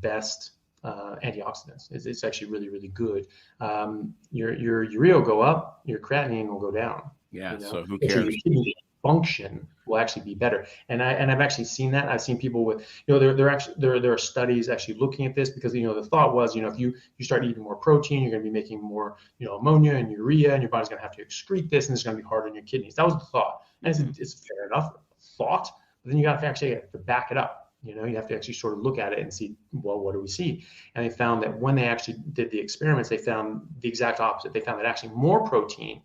best antioxidants. It's actually really, really good. Your urea will go up, your creatinine will go down. Yeah. So who cares? function will actually be better. And I've actually seen that. I've seen people with, there are studies actually looking at this, because, the thought was, if you start eating more protein, you're going to be making more, ammonia and urea, and your body's going to have to excrete this, and it's going to be hard on your kidneys. That was the thought. And it's fair enough thought, but then you got to actually have to back it up. You have to actually sort of look at it and see, well, what do we see? And they found that when they actually did the experiments, they found the exact opposite. They found that actually more protein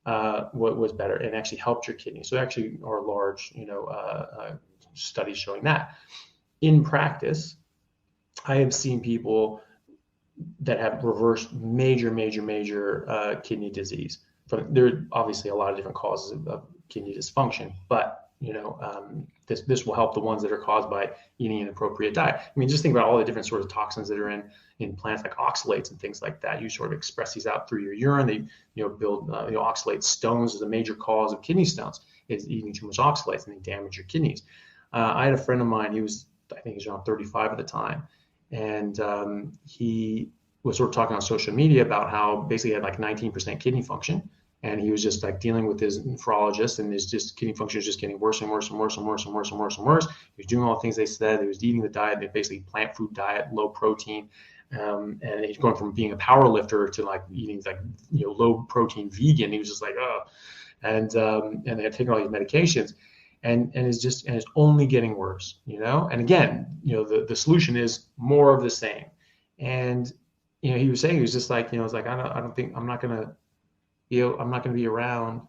was better and actually helped your kidneys. So there actually are large, studies showing that. In practice, I have seen people that have reversed major kidney disease. There are obviously a lot of different causes of kidney dysfunction, but this will help the ones that are caused by eating an appropriate diet. I mean, just think about all the different sort of toxins that are in plants, like oxalates and things like that. You sort of express these out through your urine. They, build, oxalate stones is a major cause of kidney stones, is eating too much oxalates, and they damage your kidneys. I had a friend of mine, I think he was around 35 at the time. And he was sort of talking on social media about how basically he had like 19% kidney function. And he was just like dealing with his nephrologist, and his just kidney function was just getting worse and worse and worse and worse and worse and worse and worse. He was doing all the things they said. He was eating the diet, basically plant food diet, low protein. And he's going from being a power lifter to like eating like, low protein vegan. He was just like, oh, and they had taken all these medications, and it's only getting worse, And again, the solution is more of the same. And, he was saying, he was just like, I don't think I'm not going to be around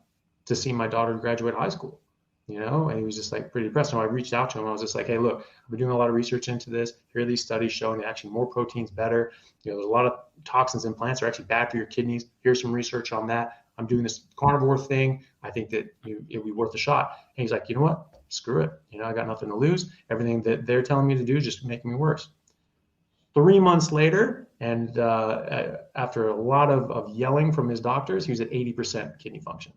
to see my daughter graduate high school, and he was just like pretty depressed. So I reached out to him. I was just like, hey, look, I've been doing a lot of research into this. Here are these studies showing that actually more protein's better. There's a lot of toxins in plants that are actually bad for your kidneys. Here's some research on that. I'm doing this carnivore thing. I think that it'd be worth a shot. And he's like, you know what? Screw it. I got nothing to lose. Everything that they're telling me to do is just making me worse. 3 months later, and after a lot of yelling from his doctors, he was at 80% kidney function.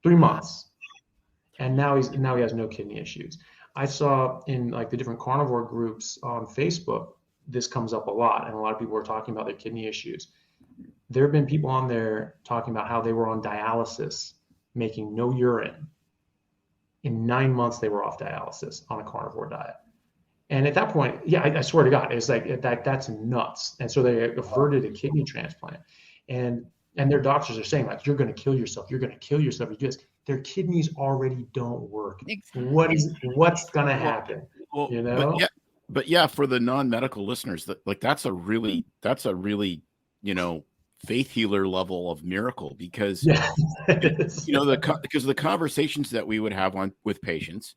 3 months, and now he has no kidney issues. I saw in like the different carnivore groups on Facebook, this comes up a lot, and a lot of people are talking about their kidney issues. There have been people on there talking about how they were on dialysis, making no urine. In 9 months, they were off dialysis on a carnivore diet. And at that point, yeah, I swear to God, it's like that's nuts. And so they averted a kidney transplant. And their doctors are saying, like, you're going to kill yourself. You're going to kill yourself. You do this. Their kidneys already don't work. Exactly. What's going to happen? Well, but yeah, for the non-medical listeners, that's a really faith healer level of miracle, because because the conversations that we would have with patients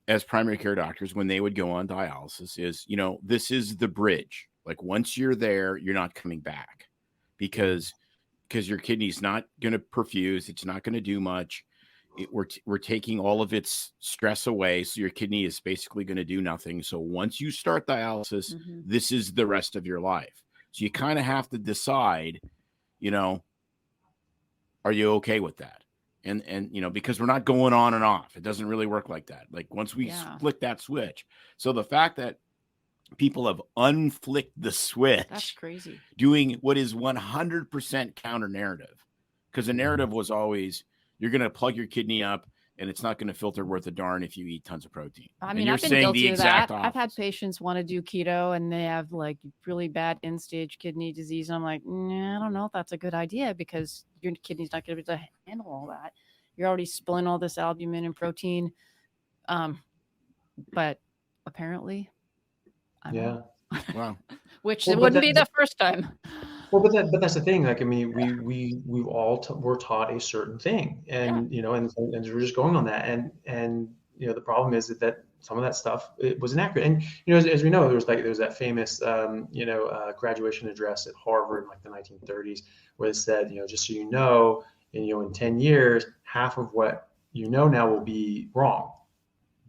as primary care doctors when they would go on dialysis is, this is the bridge. Like, once you're there, you're not coming back, because your kidney's not going to perfuse. It's not going to do much. We're taking all of its stress away. So your kidney is basically going to do nothing. So once you start dialysis, this is the rest of your life. So you kind of have to decide, are you okay with that? And because we're not going on and off. It doesn't really work like that. Like, once we flick that switch. So the fact that people have unflicked the switch, that's crazy, doing what is 100% counter narrative, because the narrative was always, you're going to plug your kidney up and it's not going to filter worth a darn if you eat tons of protein. I mean, I've been guilty of that. I've had patients want to do keto and they have like really bad end-stage kidney disease. And I'm like, I don't know if that's a good idea, because your kidney's not going to be able to handle all that. You're already spilling all this albumin and protein. But apparently, wow. Which it wouldn't be the first time. Well, but that's the thing. Like, I mean, we all were taught a certain thing, and and we're just going on that, and the problem is that some of that stuff, it was inaccurate. And as we know, there was that famous graduation address at Harvard in like the 1930s, where it said, just so you know, in 10 years, half of what you know now will be wrong,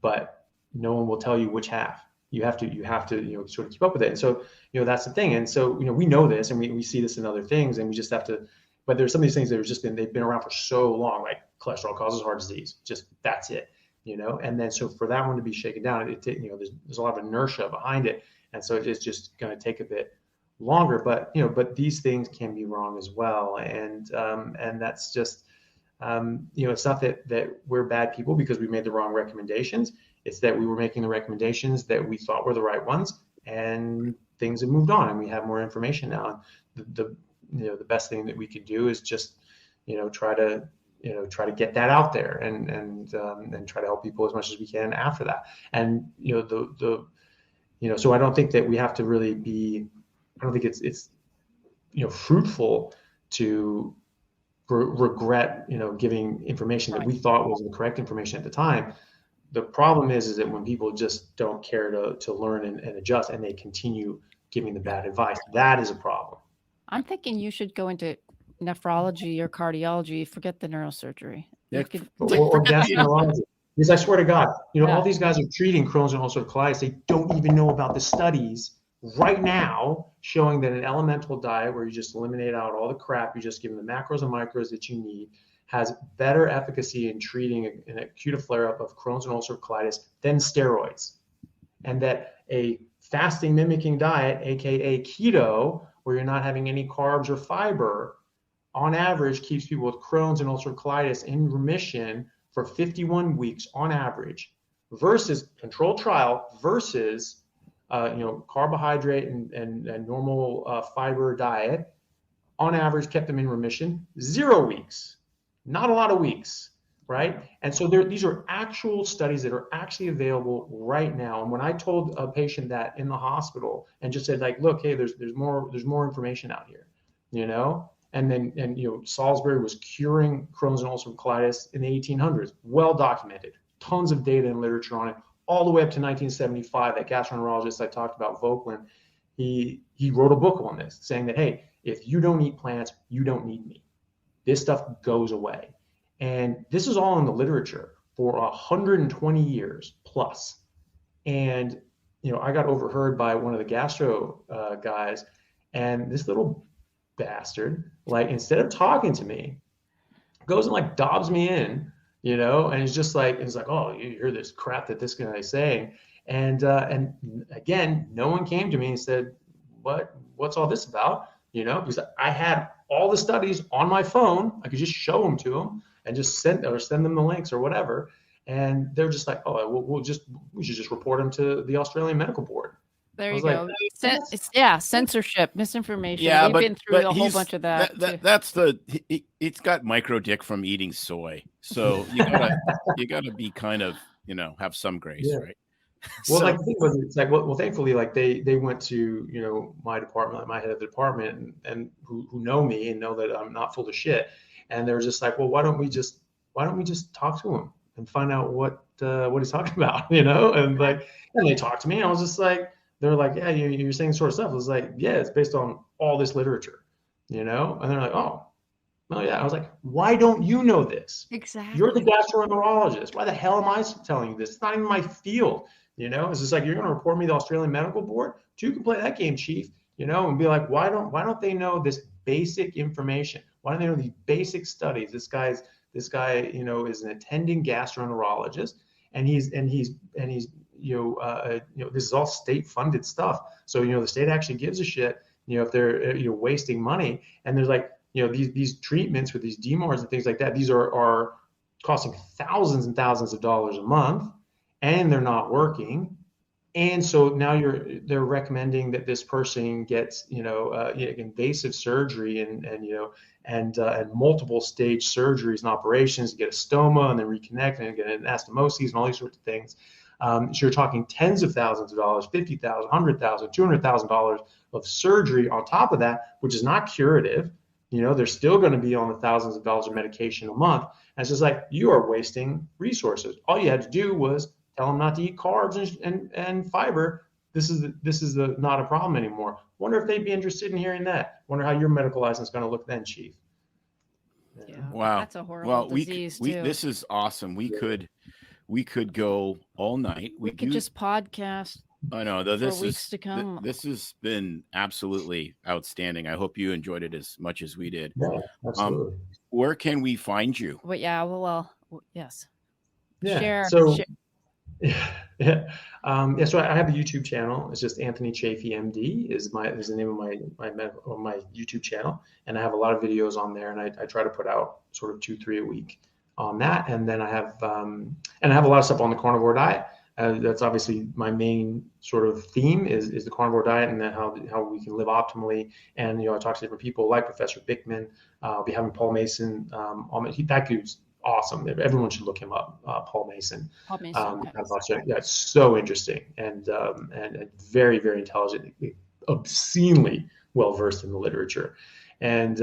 but no one will tell you which half. You have to sort of keep up with it. And so, that's the thing. And so, we know this, and we see this in other things, and we just have to, but there's some of these things that they've been around for so long, like cholesterol causes heart disease, just that's it, and then, so for that one to be shaken down, there's a lot of inertia behind it. And so it's just going to take a bit longer, but these things can be wrong as well. And that's just, It's not that we're bad people because we made the wrong recommendations. It's that we were making the recommendations that we thought were the right ones, and things have moved on, and we have more information now. The best thing that we could do is just try to get that out there and try to help people as much as we can after that. And so I don't think that we have to really be. I don't think it's fruitful to regret giving information that we thought was the correct information at the time. The problem is that when people just don't care to learn and adjust, and they continue giving the bad advice, that is a problem. I'm thinking you should go into nephrology or cardiology. Forget the neurosurgery. Yeah, or gastroenterology. Because I swear to God, all these guys are treating Crohn's and ulcerative colitis. They don't even know about the studies right now showing that an elemental diet where you just eliminate out all the crap, you just give them the macros and micros that you need, has better efficacy in treating an acute flare-up of Crohn's and ulcerative colitis than steroids. And that a fasting mimicking diet, aka keto, where you're not having any carbs or fiber, on average keeps people with Crohn's and ulcerative colitis in remission for 51 weeks on average, versus controlled trial versus carbohydrate and normal fiber diet, on average kept them in remission 0 weeks, not a lot of weeks, right? And so these are actual studies that are actually available right now. And when I told a patient that in the hospital and just said, like, look, hey, there's more information out here, and then Salisbury was curing Crohn's and ulcerative colitis in the 1800s, well documented, tons of data and literature on it, all the way up to 1975. That gastroenterologist I talked about, Vogtland, he wrote a book on this, saying that, hey, if you don't eat plants, you don't need me. This stuff goes away. And this is all in the literature for 120 years plus. And I got overheard by one of the gastro guys, and this little bastard, like, instead of talking to me, goes and like dobs me in, and it's just like, oh, you hear this crap that this guy is saying. And again, no one came to me and said, what's all this about? Because I had all the studies on my phone. I could just show them to them and just send them the links or whatever. And they're just like, oh, we should just report them to the Australian Medical Board. There you go. Censorship, misinformation. Yeah, We've been through a whole bunch of that. It's got micro dick from eating soy. So you gotta be kind of, have some grace, right? Well, the thing was, it's like, well, thankfully, like they went to my department, like my head of the department, and who know me and know that I'm not full of shit, and they're just like, well, why don't we just talk to him and find out what he's talking about, and they talked to me, and I was just like, they're like, yeah, you're saying sort of stuff. I was like, yeah, it's based on all this literature, and they're like, oh, yeah. I was like, why don't you know this? Exactly. You're the gastroenterologist. Why the hell am I telling you this? It's not even my field. It's just like, you're going to report me to the Australian Medical Board? You can play that game, chief, and be like, why don't they know this basic information? Why don't they know these basic studies? This guy, is an attending gastroenterologist, and he's this is all state funded stuff. So, the state actually gives a shit, if they're, wasting money. And there's like, these treatments with these DMARDs and things like that, these are costing thousands and thousands of dollars a month, and they're not working. And so now they're recommending that this person gets, invasive surgery and multiple stage surgeries and operations to get a stoma and then reconnect and get an anastomosis and all these sorts of things. So you're talking tens of thousands of dollars, $50,000, $100,000, $200,000 of surgery on top of that, which is not curative. They're still going to be on the thousands of dollars of medication a month. And it's just like, you are wasting resources. All you had to do was tell them not to eat carbs and fiber. This is not a problem anymore. Wonder if they'd be interested in hearing that. Wonder how your medical license is going to look then, chief. Yeah. Wow. That's a horrible disease too. This is awesome. We could go all night. We could just podcast. I know. Weeks to come. This has been absolutely outstanding. I hope you enjoyed it as much as we did. Yeah, absolutely. Where can we find you? Well, yes. Yeah. Share. Yeah, yeah. So I have a YouTube channel. It's just Anthony Chaffee MD is the name of my YouTube channel, and I have a lot of videos on there, and I try to put out sort of 2, 3 a week on that, and then I have a lot of stuff on the carnivore diet. That's obviously my main sort of theme is the carnivore diet, and then how we can live optimally. And I talk to different people like Professor Bickman. I'll be having Paul Mason on. That dude's awesome. Everyone should look him up. Paul Mason. Paul Mason, okay. That's so interesting and very, very intelligent, obscenely well versed in the literature, and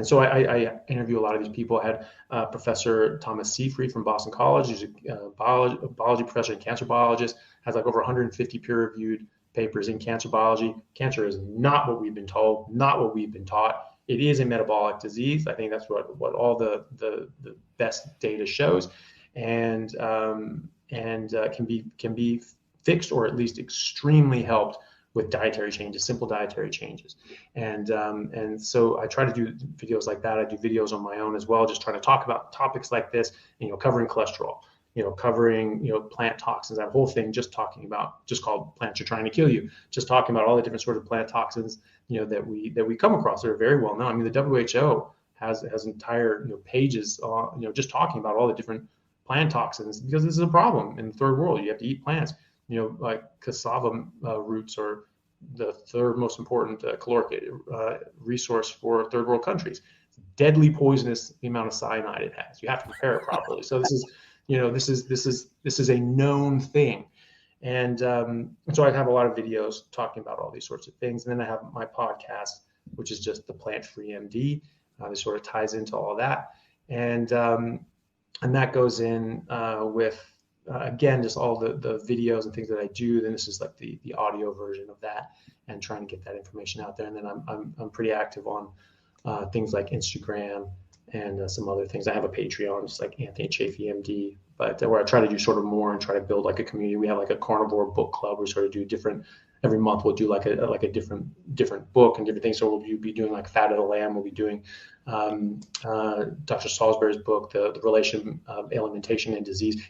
so I interview a lot of these people. I had Professor Thomas Seafried from Boston College, who's a biology professor and cancer biologist, has like over 150 peer-reviewed papers in cancer biology. Cancer is not what we've been told, not what we've been taught. It is a metabolic disease. I think that's what all the best data shows, and can be fixed or at least extremely helped with dietary changes, simple dietary changes. And so I try to do videos like that. I do videos on my own as well, just trying to talk about topics like this, covering cholesterol, covering, plant toxins, that whole thing, just called Plants Are Trying to Kill You, just talking about all the different sort of plant toxins, that we come across that are very well known. I mean, the WHO has entire, pages, just talking about all the different plant toxins, because this is a problem in the third world. You have to eat plants, like cassava roots are the third most important caloric resource for third world countries. It's deadly poisonous, the amount of cyanide it has. You have to prepare it properly. So this is a known thing. And so I have a lot of videos talking about all these sorts of things. And then I have my podcast, which is just the Plant Free MD. This sort of ties into all of that. And that goes in with, again, just all the videos and things that I do. Then this is like the audio version of that, and trying to get that information out there. And then I'm pretty active on things like Instagram and some other things. I have a Patreon, just like Anthony Chaffee MD, but where I try to do sort of more and try to build like a community. We have like a carnivore book club. We sort of do different. Every month we'll do like a different book and different things. So we'll be doing like Fat of the Lamb. We'll be doing Dr. Salisbury's book, the relation of alimentation and disease.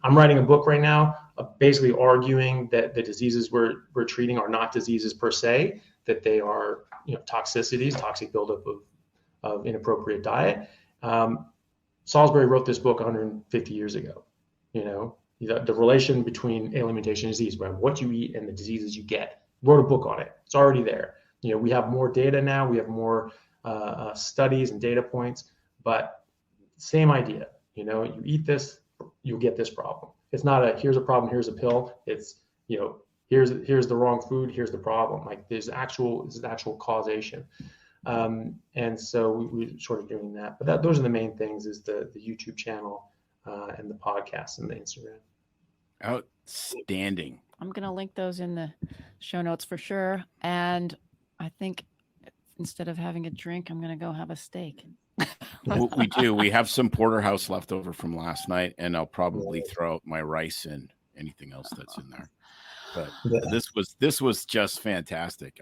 I'm writing a book right now, basically arguing that the diseases we're treating are not diseases per se, that they are toxicities, toxic buildup of inappropriate diet. Salisbury wrote this book 150 years ago. The relation between alimentation and disease, what you eat and the diseases you get. Wrote a book on it. It's already there. We have more data now. We have more studies and data points, but same idea. You eat this, you'll get this problem. It's not here's a problem, here's a pill. It's here's the wrong food, here's the problem. Like there's actual causation. And so we're sort of doing that. But those are the main things: is the YouTube channel and the podcast and the Instagram. Outstanding. I'm going to link those in the show notes for sure. And I think instead of having a drink, I'm going to go have a steak. We do. We have some porterhouse left over from last night, and I'll probably throw out my rice and anything else that's in there. But this was just fantastic.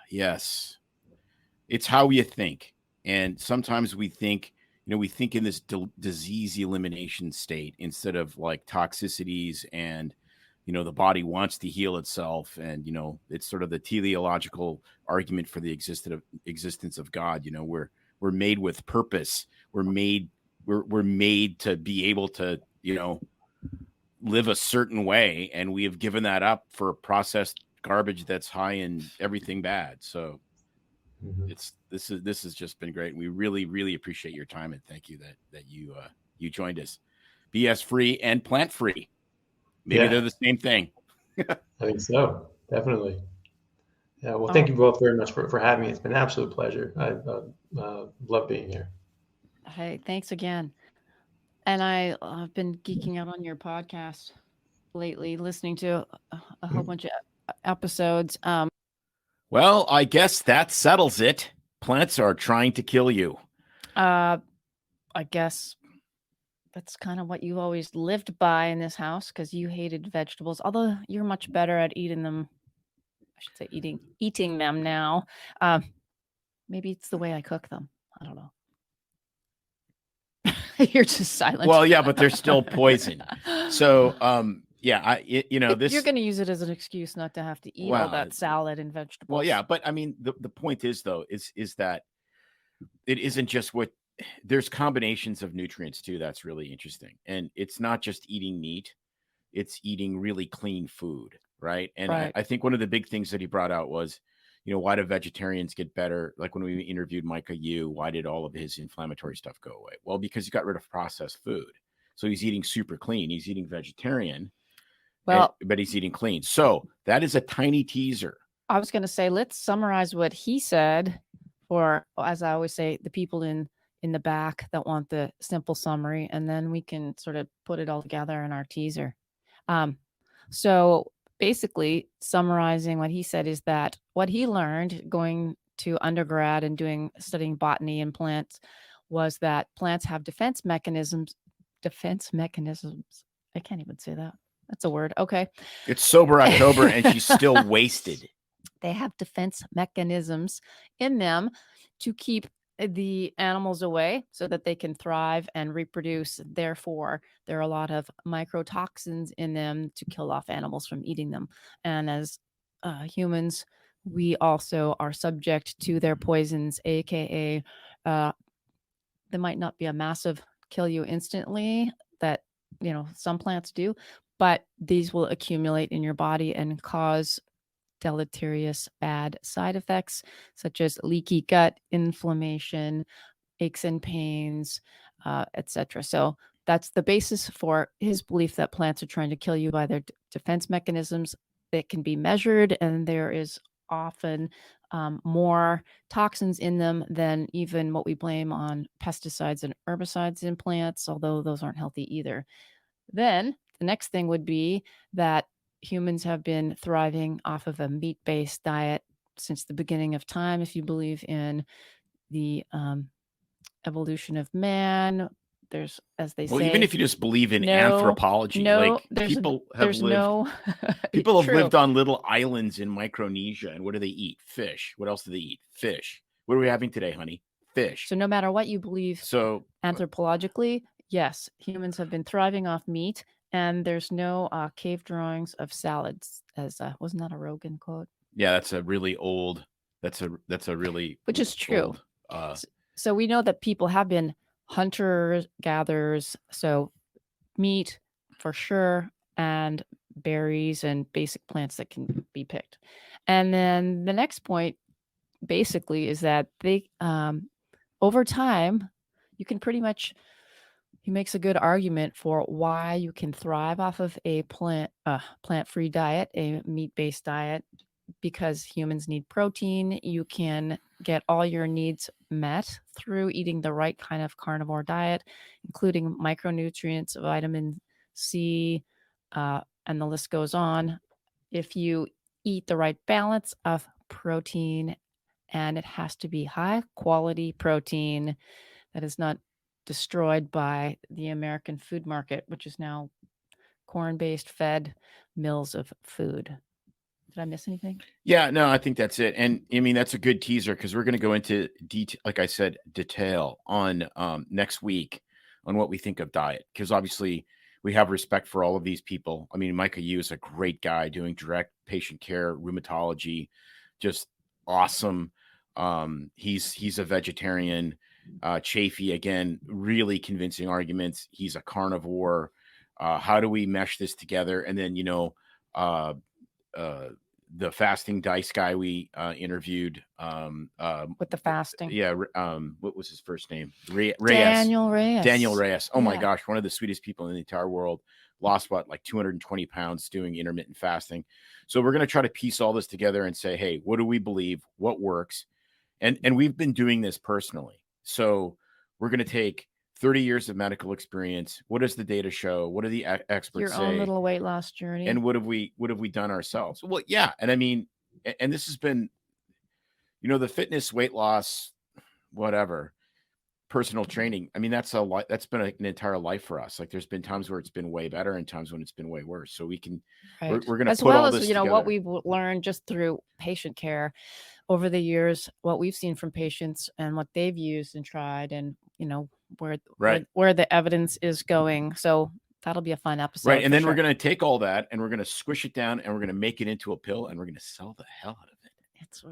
Yes, it's how you think. And sometimes we think, we think in this disease elimination state instead of like toxicities and, the body wants to heal itself. And, it's sort of the teleological argument for the existence of God. We're made with purpose. We're made to be able to, live a certain way. And we have given that up for processed garbage that's high in everything bad. So this has just been great. We really, really appreciate your time, and thank you that you joined us. BS free and plant free. Maybe they're the same thing. I think so. Definitely. Yeah. Well, thank you both very much for having me. It's been an absolute pleasure. I love being here. Hey, thanks again. And I've been geeking out on your podcast lately, listening to a whole bunch of episodes. Well, I guess that settles it. Plants are trying to kill you. I guess that's kind of what you always lived by in this house, because you hated vegetables, although you're much better at eating them. I should say eating them now. Maybe it's the way I cook them. I don't know. You're just silent. Well, yeah, but they're still poison. So, yeah, You're this, going to use it as an excuse not to have to eat all well, that salad and vegetables. well, yeah, but I mean, the point is though, is that it isn't just what there's combinations of nutrients too. That's really interesting. And it's not just eating meat, it's eating really clean food. Right. And Right. I think one of the big things that he brought out was, why do vegetarians get better? Like when we interviewed Micah Yu, why did all of his inflammatory stuff go away? Well, because he got rid of processed food. So he's eating super clean. He's eating vegetarian, Well, but he's eating clean. So that is a tiny teaser. I was going to say, let's summarize what he said for, as I always say, the people in the back that want the simple summary, and then we can sort of put it all together in our teaser. So basically, summarizing what he said is that what he learned going to undergrad and studying botany and plants was that plants have defense mechanisms. I can't even say that. That's a word. Okay. It's sober October and she's still wasted. They have defense mechanisms in them to keep the animals away so that they can thrive and reproduce. Therefore, there are a lot of microtoxins in them to kill off animals from eating them. And as humans, we also are subject to their poisons, aka they might not be a massive kill you instantly that some plants do, but these will accumulate in your body and cause deleterious bad side effects such as leaky gut, inflammation, aches and pains, etc. So that's the basis for his belief that plants are trying to kill you by their defense mechanisms that can be measured, and there is often more toxins in them than even what we blame on pesticides and herbicides in plants, although those aren't healthy either. Then the next thing would be that humans have been thriving off of a meat-based diet since the beginning of time. If you believe in the evolution of man, there's, as they say, even if you just believe in anthropology, people have lived on little islands in Micronesia, and what do they eat? Fish. What else do they eat? Fish. What are we having today, honey? Fish. So no matter what you believe, anthropologically, yes, humans have been thriving off meat. And there's no cave drawings of salads, as wasn't that a Rogan quote? Yeah, that's a really old. That's a really, which is true. So we know that people have been hunters, gatherers. So meat for sure, and berries and basic plants that can be picked. And then the next point, basically, is that they over time you can pretty much. He makes a good argument for why you can thrive off of a plant-free diet, a meat-based diet, because humans need protein. You can get all your needs met through eating the right kind of carnivore diet, including micronutrients, vitamin C, and the list goes on. If you eat the right balance of protein, and it has to be high-quality protein that is not destroyed by the American food market, which is now corn-based fed mills of food. Did I miss anything? Yeah, no, I think that's it. And I mean, that's a good teaser because we're going to go into like I said, detail on next week on what we think of diet. Because obviously we have respect for all of these people. I mean, Micah Yu is a great guy doing direct patient care, rheumatology, just awesome. He's a vegetarian. Chaffee, again, really convincing arguments. He's a carnivore. How do we mesh this together? And then, the fasting dice guy we interviewed with the fasting. Yeah. What was his first name? Reyes. Daniel Reyes. Oh my gosh. One of the sweetest people in the entire world. Lost like 220 pounds doing intermittent fasting. So we're going to try to piece all this together and say, hey, what do we believe? What works? And we've been doing this personally. So we're going to take 30 years of medical experience. What does the data show? What do the experts say? Your own little weight loss journey. And what have we done ourselves? Well, yeah. And I mean, and this has been, the fitness, weight loss, whatever, personal training. I mean, that's been an entire life for us. Like there's been times where it's been way better and times when it's been way worse. So we can, we're going to as put well all as, this together. What we've learned just through patient care over the years, what we've seen from patients and what they've used and tried, and, where the evidence is going. So that'll be a fun episode. Right. And then sure. we're going to take all that and we're going to squish it down and we're going to make it into a pill and we're going to sell the hell out of it. It's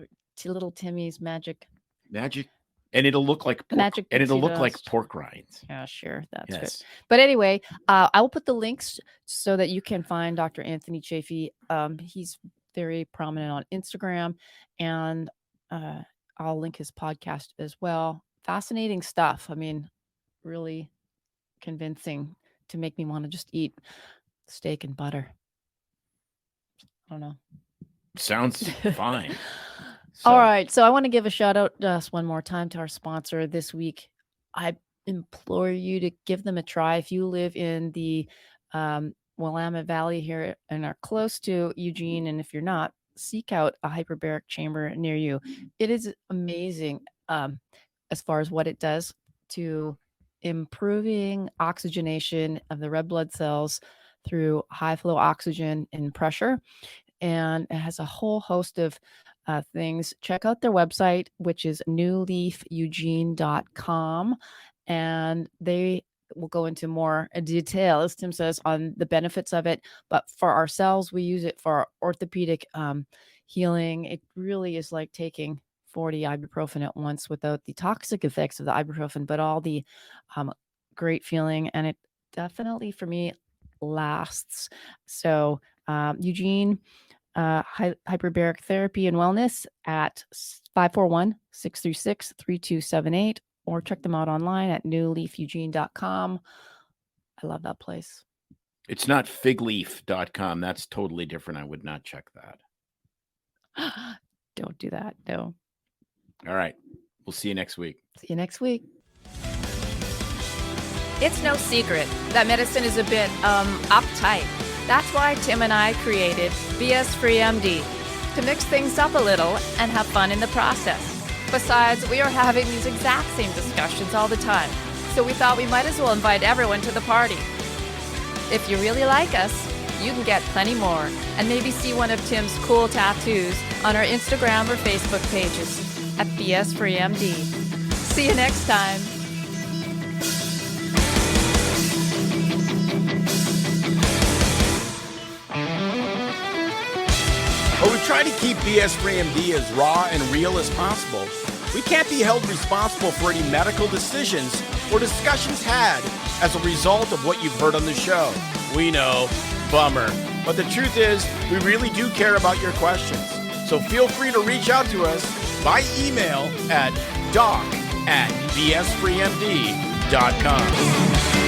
little Timmy's magic. And it'll look like pork, Magic and it'll pixie look like dust. pork rinds. Yeah, sure. That's good. Yes. But anyway, I will put the links so that you can find Dr. Anthony Chaffee. He's very prominent on Instagram, and I'll link his podcast as well. Fascinating stuff. I mean, really convincing to make me want to just eat steak and butter. I don't know. Sounds fine. All right. So I want to give a shout out just one more time to our sponsor this week. I implore you to give them a try. If you live in the Willamette Valley here and are close to Eugene, and if you're not, seek out a hyperbaric chamber near you. It is amazing as far as what it does to improving oxygenation of the red blood cells through high flow oxygen and pressure. And it has a whole host of things. Check out their website, which is newleafeugene.com. And they will go into more detail, as Tim says, on the benefits of it. But for ourselves, we use it for our orthopedic healing. It really is like taking 40 ibuprofen at once without the toxic effects of the ibuprofen, but all the great feeling. And it definitely, for me, lasts. So Eugene, hyperbaric therapy and wellness at 541-636-3278, or check them out online at newleafeugene.com. I love that place. It's not figleaf.com. That's totally different. I would not check that. Don't do that. No. All right. We'll see you next week. See you next week. It's no secret that medicine is a bit uptight. That's why Tim and I created BS Free MD, to mix things up a little and have fun in the process. Besides, we are having these exact same discussions all the time, so we thought we might as well invite everyone to the party. If you really like us, you can get plenty more and maybe see one of Tim's cool tattoos on our Instagram or Facebook pages at BS Free MD. See you next time. While we try to keep BS Free MD as raw and real as possible, we can't be held responsible for any medical decisions or discussions had as a result of what you've heard on the show. We know, bummer. But the truth is, we really do care about your questions. So feel free to reach out to us by email at doc@bsfreemd.com.